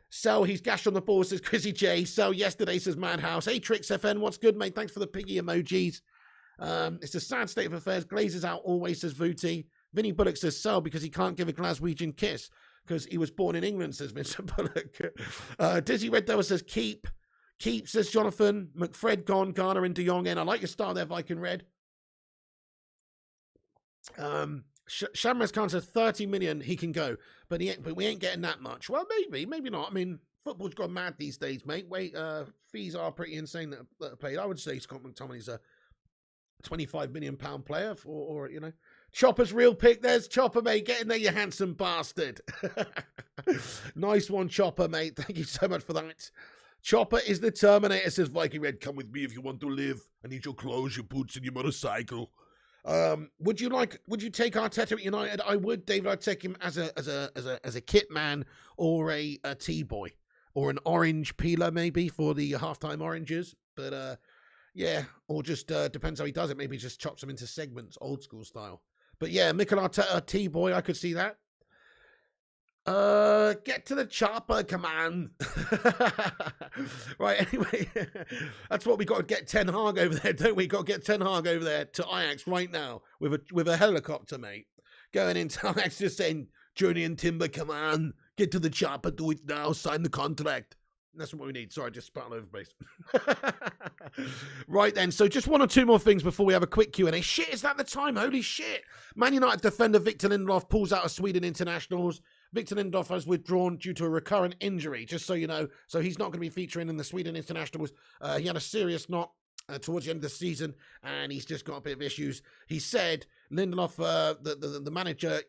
Sell, he's gashed on the ball, says Chrissy J. Sell yesterday, says Madhouse. Hey, Trix FN, what's good, mate? Thanks for the piggy emojis. It's a sad state of affairs. Glazers out always, says Vooty. Vinny Bullock says sell because he can't give a Glaswegian kiss because he was born in England, says Mr. Bullock. Dizzy Red Devil says keep. Keep, says Jonathan. McFred gone, Garner and De Jong in. I like your style there, Viking Red. Shamrez Khan says 30 million he can go, but we ain't getting that much. Well, maybe not. I mean, football's gone mad these days, mate. Fees are pretty insane that are paid. I would say Scott McTominay's a £25 million player or Chopper's real pick. There's Chopper, mate. Get in there, you handsome bastard. Nice one, Chopper, mate. Thank you so much for that. Chopper is the Terminator, says Viking Red. Come with me if you want to live. I need your clothes, your boots, and your motorcycle. Would you take Arteta at United? I would, David. I'd take him as a kit man or a T-boy or an orange peeler maybe for the halftime oranges. But yeah, or just depends how he does it. Maybe just chops them into segments, old school style. But yeah, Mikel Arteta, T-boy, I could see that. Get to the chopper, come on. Right, anyway, that's what we got to get Ten Hag over there, don't we? Got to get Ten Hag over there to Ajax right now with a helicopter, mate. Going into Ajax just saying, Journey and Timber, come on, get to the chopper, do it now, sign the contract. That's what we need. Sorry, I just spat all over the place. Right then, so just one or two more things before we have a quick Q&A. Shit, is that the time? Holy shit. Man United defender Victor Lindelof pulls out of Sweden internationals. Victor Lindelof has withdrawn due to a recurrent injury, just so you know. So he's not going to be featuring in the Sweden internationals. He had a serious knock towards the end of the season, and he's just got a bit of issues. He said, Lindelof, the manager,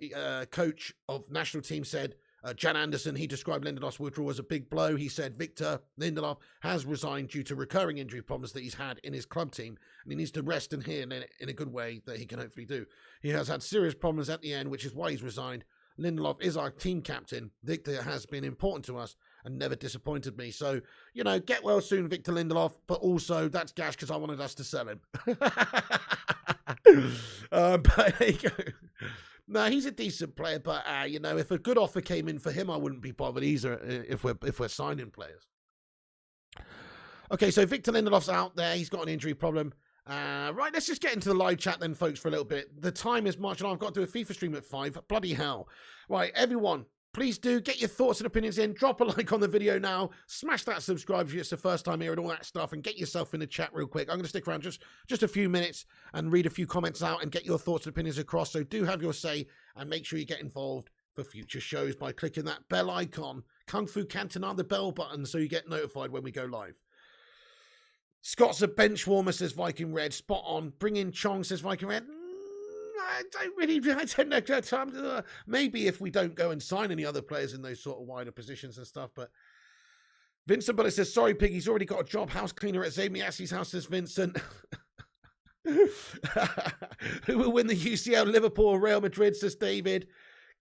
coach of national team said, Jan Anderson, he described Lindelof's withdrawal as a big blow. He said Victor Lindelof has resigned due to recurring injury problems that he's had in his club team, and he needs to rest and heal in a good way that he can hopefully do. He has had serious problems at the end, which is why he's resigned. Lindelof is our team captain. Victor has been important to us and never disappointed me. So, you know, get well soon, Victor Lindelof, but also that's gash because I wanted us to sell him. But there you go. No, he's a decent player, but you know, if a good offer came in for him, I wouldn't be bothered either if we're signing players. Okay, so Victor Lindelof's out there. He's got an injury problem. Right, let's just get into the live chat then, folks, for a little bit. The time is marching on. I've got to do a FIFA stream at 5. Bloody hell. Right, everyone, please do get your thoughts and opinions in. Drop a like on the video now. Smash that subscribe if it's the first time here and all that stuff. And get yourself in the chat real quick. I'm going to stick around just a few minutes and read a few comments out and get your thoughts and opinions across. So do have your say and make sure you get involved for future shows by clicking that bell icon. Kung Fu Cantonade, the bell button, so you get notified when we go live. Scott's a bench warmer, says Viking Red. Spot on. Bring in Jong, says Viking Red. I don't know. Maybe if we don't go and sign any other players in those sort of wider positions and stuff. But Vincent Bullet says, sorry, Pig, he's already got a job. House cleaner at Zamiasi's house, says Vincent. Who will win the UCL? Liverpool or Real Madrid, says David.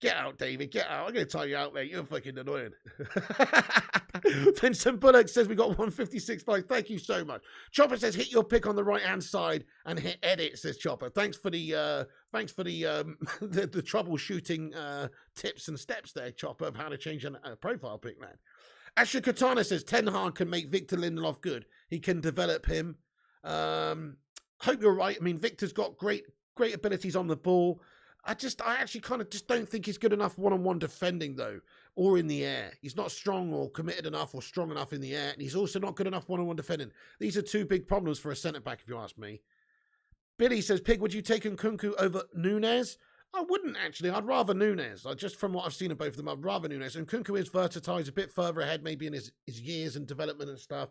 Get out, David. Get out. I'm going to tell you out, mate. You're fucking annoying. Vincent Bullock says we got 156 likes. Thank you so much. Chopper says hit your pick on the right-hand side and hit edit, says Chopper. Thanks for the the troubleshooting tips and steps there, Chopper, of how to change a profile pic, man. Asher Katana says Ten Hag can make Victor Lindelof good. He can develop him. Hope you're right. I mean, Victor's got great abilities on the ball. I actually kind of just don't think he's good enough one-on-one defending, though, or in the air. He's not strong or committed enough or strong enough in the air, and he's also not good enough one-on-one defending. These are two big problems for a centre-back, if you ask me. Billy says, Pig, would you take Nkunku over Nunez? I wouldn't, actually. I'd rather Nunez. Just from what I've seen of both of them, I'd rather Nunez. Nkunku is versatile. He's a bit further ahead, maybe in his years and development and stuff.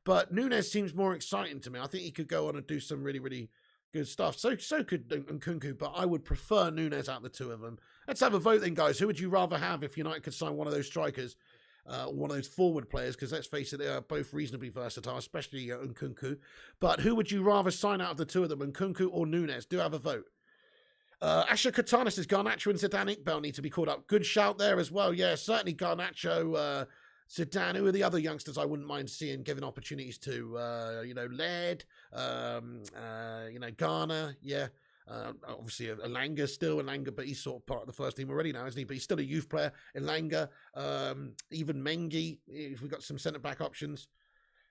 But Nunez seems more exciting to me. I think he could go on and do some really, really good stuff. So could Nkunku, but I would prefer Nunez out of the two of them. Let's have a vote then, guys. Who would you rather have if United could sign one of those strikers, one of those forward players? Because let's face it, they are both reasonably versatile, especially Nkunku. But who would you rather sign out of the two of them, Nkunku or Nunez? Do have a vote. Asher Katana says Garnacho and Zidane Iqbal need to be called up. Good shout there as well. Yeah, certainly Garnacho, Zidane. Who are the other youngsters I wouldn't mind seeing given opportunities to? Laird, Garner, yeah. Obviously, Elanga still, but he's sort of part of the first team already now, isn't he? But he's still a youth player. Elanga, even Mengi, if we've got some centre-back options.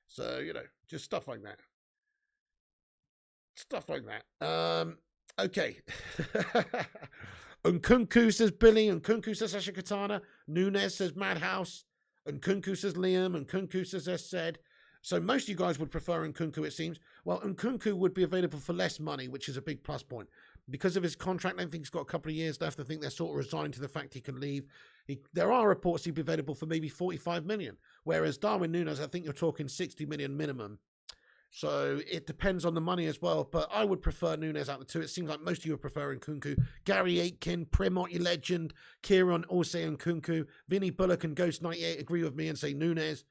So, just stuff like that. Okay. Nkunku, says Billy. Nkunku, says Asher Katana. Nunez, says Madhouse. Nkunku, says Liam. Nkunku, says said. So most of you guys would prefer Nkunku, it seems. Well, Nkunku would be available for less money, which is a big plus point. Because of his contract, I think he's got a couple of years left. I think they're sort of resigned to the fact he can leave. There are reports he'd be available for maybe 45 million. Whereas Darwin Nunez, I think you're talking 60 million minimum. So it depends on the money as well. But I would prefer Nunez out of the two. It seems like most of you are preferring Nkunku. Gary Aitken, Primot, your legend. Kieran also Nkunku. Vinny Bullock and Ghost98 agree with me and say Nunez.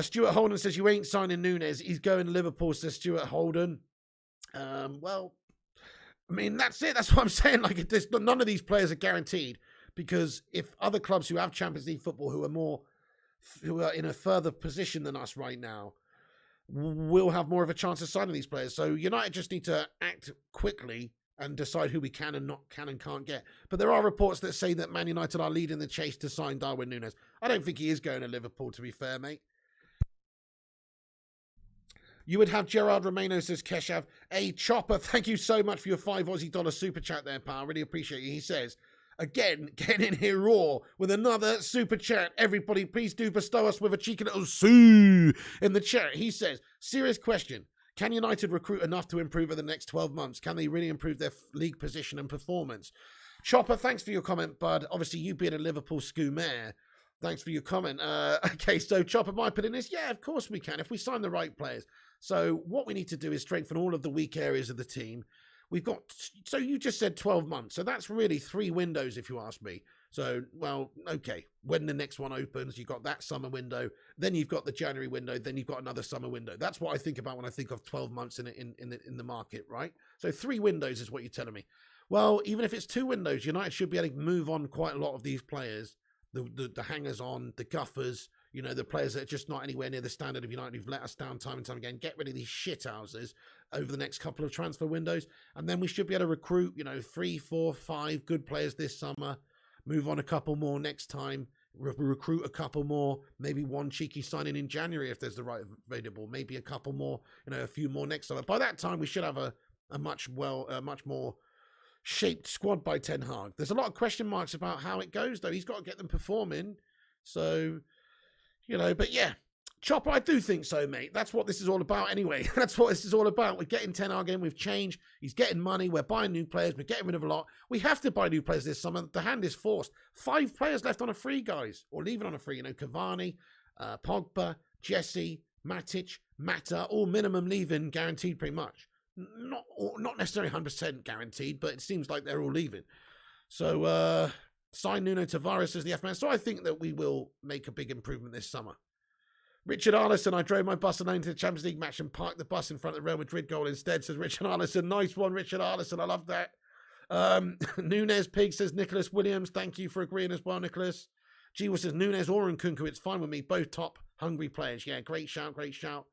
Stuart Holden says, you ain't signing Nunez. He's going to Liverpool, says Stuart Holden. Well, I mean, that's it. That's what I'm saying. Like, none of these players are guaranteed. Because if other clubs who have Champions League football who are in a further position than us right now, will have more of a chance of signing these players. So United just need to act quickly and decide who we can and can't get. But there are reports that say that Man United are leading the chase to sign Darwin Nunez. I don't think he is going to Liverpool, to be fair, mate. You would have Gerard Romano, says Keshav. Hey, Chopper, thank you so much for your $5 Aussie super chat there, pal. Really appreciate you. He says, again, getting in here raw with another super chat. Everybody, please do bestow us with a cheeky little sue in the chat. He says, serious question. Can United recruit enough to improve in the next 12 months? Can they really improve their league position and performance? Chopper, thanks for your comment, bud. Obviously, you being a Liverpool scoomer, thanks for your comment. Okay, so Chopper, my opinion is, yeah, of course we can, if we sign the right players. So what we need to do is strengthen all of the weak areas of the team. We've got, so you just said 12 months. So that's really 3 windows, if you ask me. So, well, okay, when the next one opens, you've got that summer window, then you've got the January window, then you've got another summer window. That's what I think about when I think of 12 months in the market, right? So 3 windows is what you're telling me. Well, even if it's 2 windows, United should be able to move on quite a lot of these players, the hangers-on, the guffers, you know, the players that are just not anywhere near the standard of United who've let us down time and time again. Get rid of these shithouses over the next couple of transfer windows. And then we should be able to recruit, you know, 3, 4, 5 good players this summer. Move on a couple more next time. Recruit a couple more. Maybe one cheeky signing in January if there's the right available. Maybe a couple more, you know, a few more next summer. By that time, we should have a much more shaped squad by Ten Hag. There's a lot of question marks about how it goes, though. He's got to get them performing. So, you know, but yeah, Chopper, I do think so, mate. That's what this is all about anyway. That's what this is all about. We're getting Ten Hag in with change. He's getting money. We're buying new players. We're getting rid of a lot. We have to buy new players this summer. The hand is forced. 5 players left on a free, guys, or leaving on a free. You know, Cavani, Pogba, Jesse, Matic, Mata, all minimum leaving, guaranteed pretty much. Not necessarily 100% guaranteed, but it seems like they're all leaving. So, sign Nuno Tavares as the F-man. So I think that we will make a big improvement this summer. Richard Arlison, I drove my bus alone to the Champions League match and parked the bus in front of the Real Madrid goal instead, says Richard Arlison. Nice one, Richard Arlison. I love that. Nunez Pig, says Nicholas Williams. Thank you for agreeing as well, Nicholas. Jiwa says Nunez or Nkunku. It's fine with me. Both top hungry players. Yeah, great shout, great shout.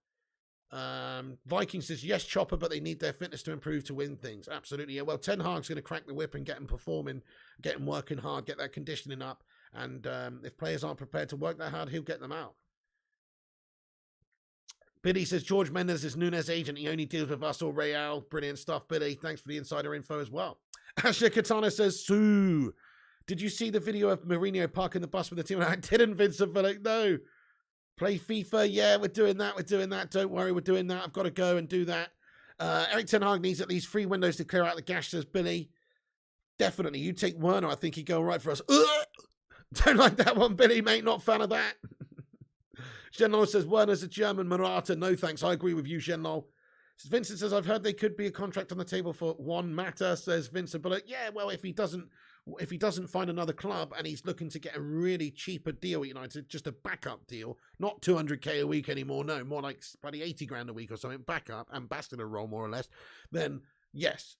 Viking says, yes, Chopper, but they need their fitness to improve to win things. Absolutely. Yeah, well, Ten Hag's going to crack the whip and get them performing, get them working hard, get that conditioning up. And if players aren't prepared to work that hard, he'll get them out. Billy says, George Mendes is Nunez' agent. He only deals with us or Real. Brilliant stuff, Billy. Thanks for the insider info as well. Ashley Katana says, Sue, did you see the video of Mourinho parking the bus with the team? I didn't, Vincent Phillips. No. Play FIFA. Yeah, we're doing that. We're doing that. Don't worry, we're doing that. I've got to go and do that. Eric Ten Hag needs at least 3 windows to clear out the gash, says Billy. Definitely. You take Werner. I think he'd go all right for us. Don't like that one, Billy, mate. Not fan of that. Genlo says, Werner's a German Murata. No thanks. I agree with you, Genlo. Vincent says, I've heard they could be a contract on the table for one matter, says Vincent Bullock. Yeah, well, if he doesn't find another club and he's looking to get a really cheaper deal at United, just a backup deal, not 200k a week anymore, no, more like bloody 80 grand a week or something, backup, ambassador role more or less, then yes.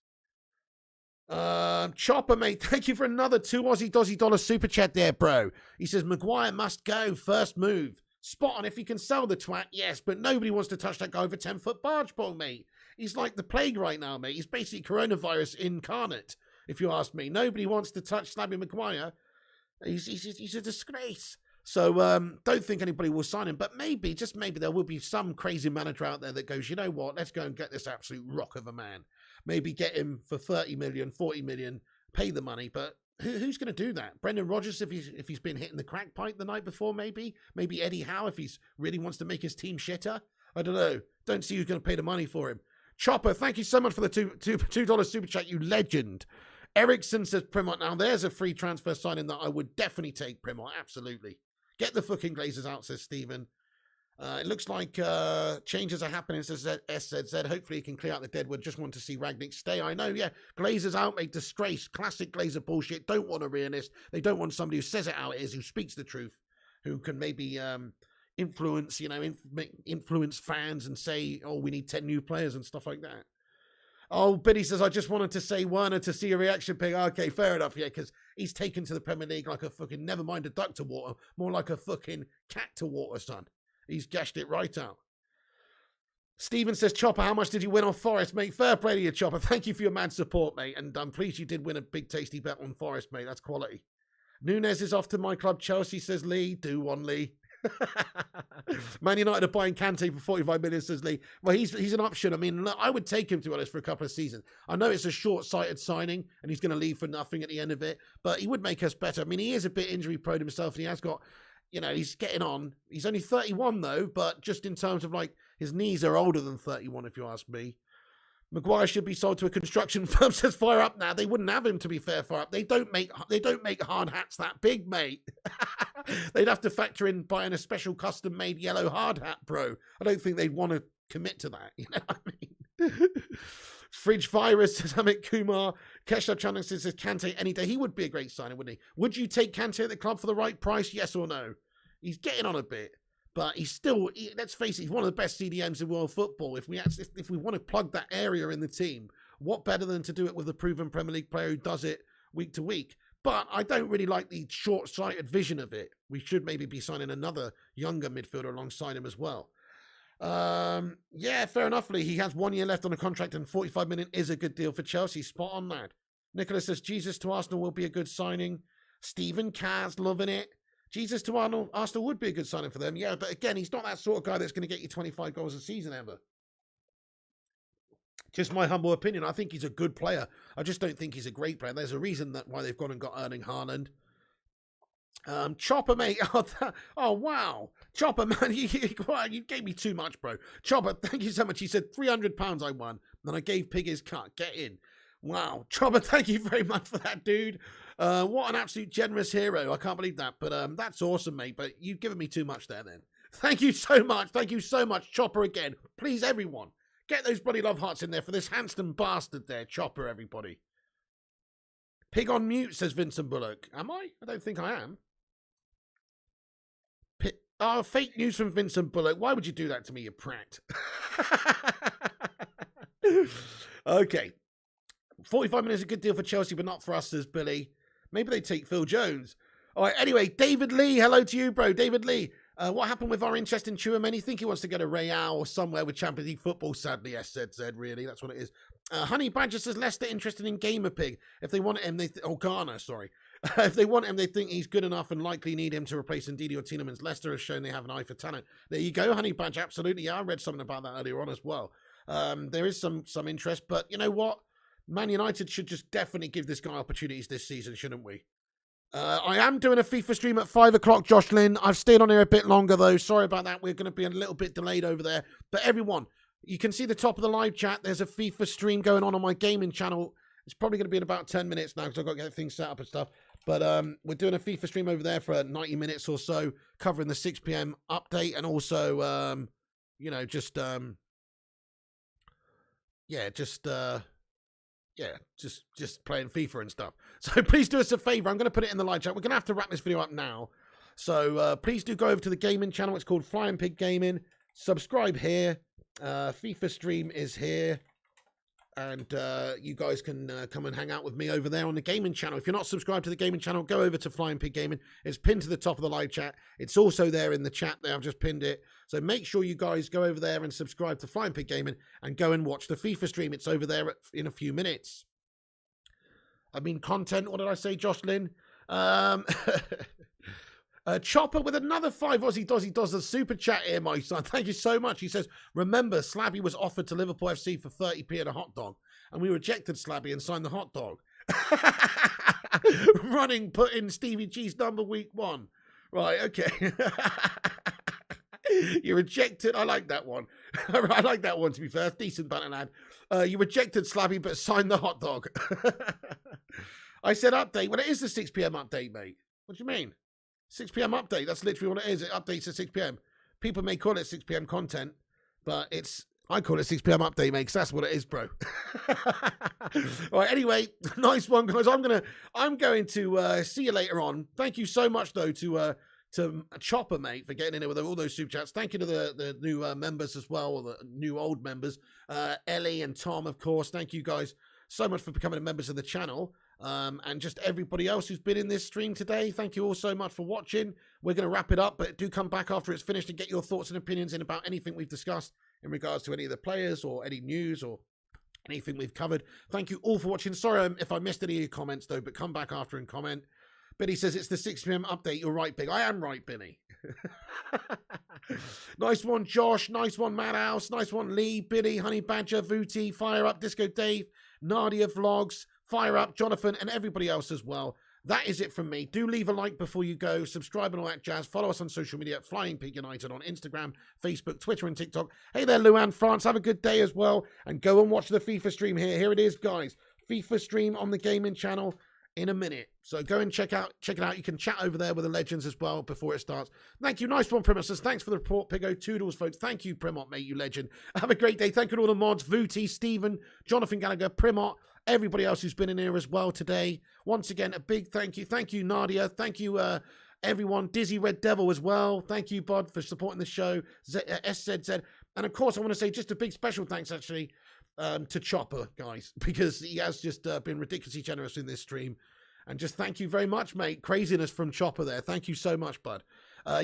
Chopper, mate, thank you for another $2 Aussie super chat there, bro. He says, Maguire must go, first move. Spot on, if he can sell the twat, yes, but nobody wants to touch that guy with a 10-foot barge pole, mate. He's like the plague right now, mate. He's basically coronavirus incarnate, if you ask me. Nobody wants to touch Slabby Maguire. He's a disgrace. So don't think anybody will sign him, but maybe, just maybe, there will be some crazy manager out there that goes, you know what, let's go and get this absolute rock of a man. Maybe get him for 30 million, 40 million, pay the money, but who's going to do that? Brendan Rodgers, if he's been hitting the crack pipe the night before, maybe Eddie Howe, if he's really wants to make his team shitter. I don't know. Don't see who's going to pay the money for him. Chopper, thank you so much for the $2 super chat, you legend. Ericsson says, Primot, now there's a free transfer signing that I would definitely take, Primot, absolutely. Get the fucking Glazers out, says Stephen. It looks like changes are happening, says SZZ. Hopefully he can clear out the deadwood. Just want to see Ragnick stay. I know, yeah. Glazers out, mate. Disgrace. Classic Glazer bullshit. Don't want a realist. They don't want somebody who says it how it is, who speaks the truth, who can maybe influence, you know, influence fans and say, oh, we need 10 new players and stuff like that. Oh, Billy says, I just wanted to say Werner to see a reaction pic. Okay, fair enough, yeah, because he's taken to the Premier League like a fucking, never mind a duck to water, more like a fucking cat to water, son. He's gashed it right out. Stephen says, Chopper, how much did you win on Forest, mate? Fair play to you, Chopper. Thank you for your mad support, mate. And I'm pleased you did win a big, tasty bet on Forest, mate. That's quality. Nunez is off to my club, Chelsea, says Lee. Do one, Lee. Man United are buying Kante for 45 million, says Lee. Well, he's an option. I mean, I would take him, to be honest, for a couple of seasons. I know it's a short-sighted signing, and he's going to leave for nothing at the end of it, but he would make us better. I mean, he is a bit injury-prone himself, and he has got, you know, he's getting on. He's only 31, though, but just in terms of, like, his knees are older than 31, if you ask me. Maguire should be sold to a construction firm, says Fire Up now. They wouldn't have him, to be fair, Fire Up. They don't make hard hats that big, mate. They'd have to factor in buying a special custom-made yellow hard hat, bro. I don't think they'd want to commit to that, you know what I mean? Fridge Virus says Amit Kumar. Kesha Channing says Kante any day. He would be a great signing, wouldn't he? Would you take Kante at the club for the right price, yes or no? He's getting on a bit. But he's still, let's face it, he's one of the best CDMs in world football. If we want to plug that area in the team, what better than to do it with a proven Premier League player who does it week to week? But I don't really like the short-sighted vision of it. We should maybe be signing another younger midfielder alongside him as well. Yeah, fair enough, Lee. He has 1 year left on a contract and 45 million is a good deal for Chelsea. Spot on, lad. Nicholas says, Jesus to Arsenal will be a good signing. Stephen Kaz, loving it. Jesus to Arsenal would be a good signing for them. Yeah, but again, he's not that sort of guy that's going to get you 25 goals a season ever. Just my humble opinion. I think he's a good player. I just don't think he's a great player. There's a reason why they've gone and got Erling Haaland. Chopper, mate. Oh, wow. Chopper, man, you gave me too much, bro. Chopper, thank you so much. He said £300 I won. Then I gave Pig his cut. Get in. Wow. Chopper, thank you very much for that, dude. What an absolute generous hero. I can't believe that. But that's awesome, mate. But you've given me too much there then. Thank you so much. Thank you so much, Chopper, again. Please, everyone, get those bloody love hearts in there for this handsome bastard there. Chopper, everybody. Pig on mute, says Vincent Bullock. Am I? I don't think I am. Oh, fake news from Vincent Bullock. Why would you do that to me, you prat? Okay. 45 minutes is a good deal for Chelsea, but not for us, says Billy. Maybe they take Phil Jones. All right, anyway, David Lee. Hello to you, bro. David Lee. What happened with our interest in Chouameni? Think he wants to go to Real or somewhere with Champions League football, sadly, SZ, really. That's what it is. Honey Badger says Leicester interested in Gamer Pig. If they want him, Ghana, sorry. If they want him, they think he's good enough and likely need him to replace Ndidi or Tielemans. Leicester has shown they have an eye for talent. There you go, Honey Badger. Absolutely. Yeah, I read something about that earlier on as well. There is some interest, but you know what? Man United should just definitely give this guy opportunities this season, shouldn't we? I am doing a FIFA stream at 5 o'clock, Jocelyn. I've stayed on here a bit longer, though. Sorry about that. We're going to be a little bit delayed over there. But everyone, you can see the top of the live chat. There's a FIFA stream going on my gaming channel. It's probably going to be in about 10 minutes now because I've got to get things set up and stuff. But we're doing a FIFA stream over there for 90 minutes or so, covering the 6 p.m. update and also, you know, just playing FIFA and stuff. So please do us a favor. I'm going to put it in the live chat. We're going to have to wrap this video up now. So please do go over to the gaming channel. It's called Flying Pig Gaming. Subscribe here. FIFA stream is here. And you guys can come and hang out with me over there on the gaming channel. If you're not subscribed to the gaming channel, go over to Flying Pig Gaming. It's pinned to the top of the live chat. It's also there in the chat there. I've just pinned it. So make sure you guys go over there and subscribe to Flying Pig Gaming and go and watch the FIFA stream. It's over there in a few minutes. I mean, content. What did I say, Jocelyn? Chopper with another 5 Aussie does a super chat here, my son. Thank you so much. He says, remember, Slabby was offered to Liverpool FC for 30p and a hot dog, and we rejected Slabby and signed the hot dog. Running, put in Stevie G's number week 1. Right, okay. You rejected. I like that one. I like that one, to be fair. Decent banner, lad. You rejected Slabby, but signed the hot dog. I said update. Well, it is the 6 p.m. update, mate. What do you mean? 6 p.m. update. That's literally what it is. It updates at 6 p.m. People may call it 6 p.m. content, but I call it 6 p.m. update, mate, because that's what it is, bro. All right, anyway, nice one, guys. I'm going to see you later on. Thank you so much, though, to Chopper, mate, for getting in there with all those super chats. Thank you to the new members as well, or the new old members. Ellie and Tom, of course. Thank you guys so much for becoming members of the channel. And just everybody else who's been in this stream today, thank you all so much for watching. We're going to wrap it up, but do come back after it's finished and get your thoughts and opinions in about anything we've discussed in regards to any of the players or any news or anything we've covered. Thank you all for watching. Sorry if I missed any of your comments, though, but come back after and comment. Billy says it's the 6 p.m. update. You're right, Big. I am right, Billy. Nice one, Josh. Nice one, Madhouse. Nice one, Lee, Billy, Honey Badger, Vooty, Fire Up, Disco Dave, Nadia Vlogs, Fire Up, Jonathan, and everybody else as well. That is it from me. Do leave a like before you go. Subscribe and all that jazz. Follow us on social media at Flying Pig United on Instagram, Facebook, Twitter, and TikTok. Hey there, Luan France. Have a good day as well. And go and watch the FIFA stream here. Here it is, guys. FIFA stream on the gaming channel in a minute. So go and check it out. You can chat over there with the legends as well before it starts. Thank you. Nice one, Primot. Says, thanks for the report, Pigo. Toodles, folks. Thank you, Primot, mate, you legend. Have a great day. Thank you to all the mods. Vooty, Stephen, Jonathan Gallagher, Primot, everybody else who's been in here as well today. Once again, a big thank you. Thank you, Nadia. Thank you, everyone. Dizzy Red Devil as well. Thank you, Bod, for supporting the show. SZZ. And, of course, I want to say just a big special thanks, actually, to Chopper, guys, because he has just been ridiculously generous in this stream. And just thank you very much, mate. Craziness from Chopper there. Thank you so much, bud.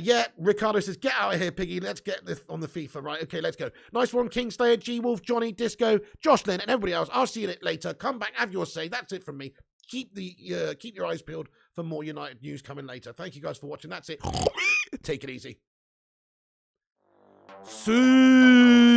Yeah, Ricardo says, get out of here, Piggy. Let's get this on the FIFA. Right, okay, let's go. Nice one, Kingslayer, G-Wolf, Johnny, Disco, Jocelyn, and everybody else. I'll see you later. Come back, have your say. That's it from me. Keep your eyes peeled for more United news coming later. Thank you guys for watching. That's it. Take it easy. See.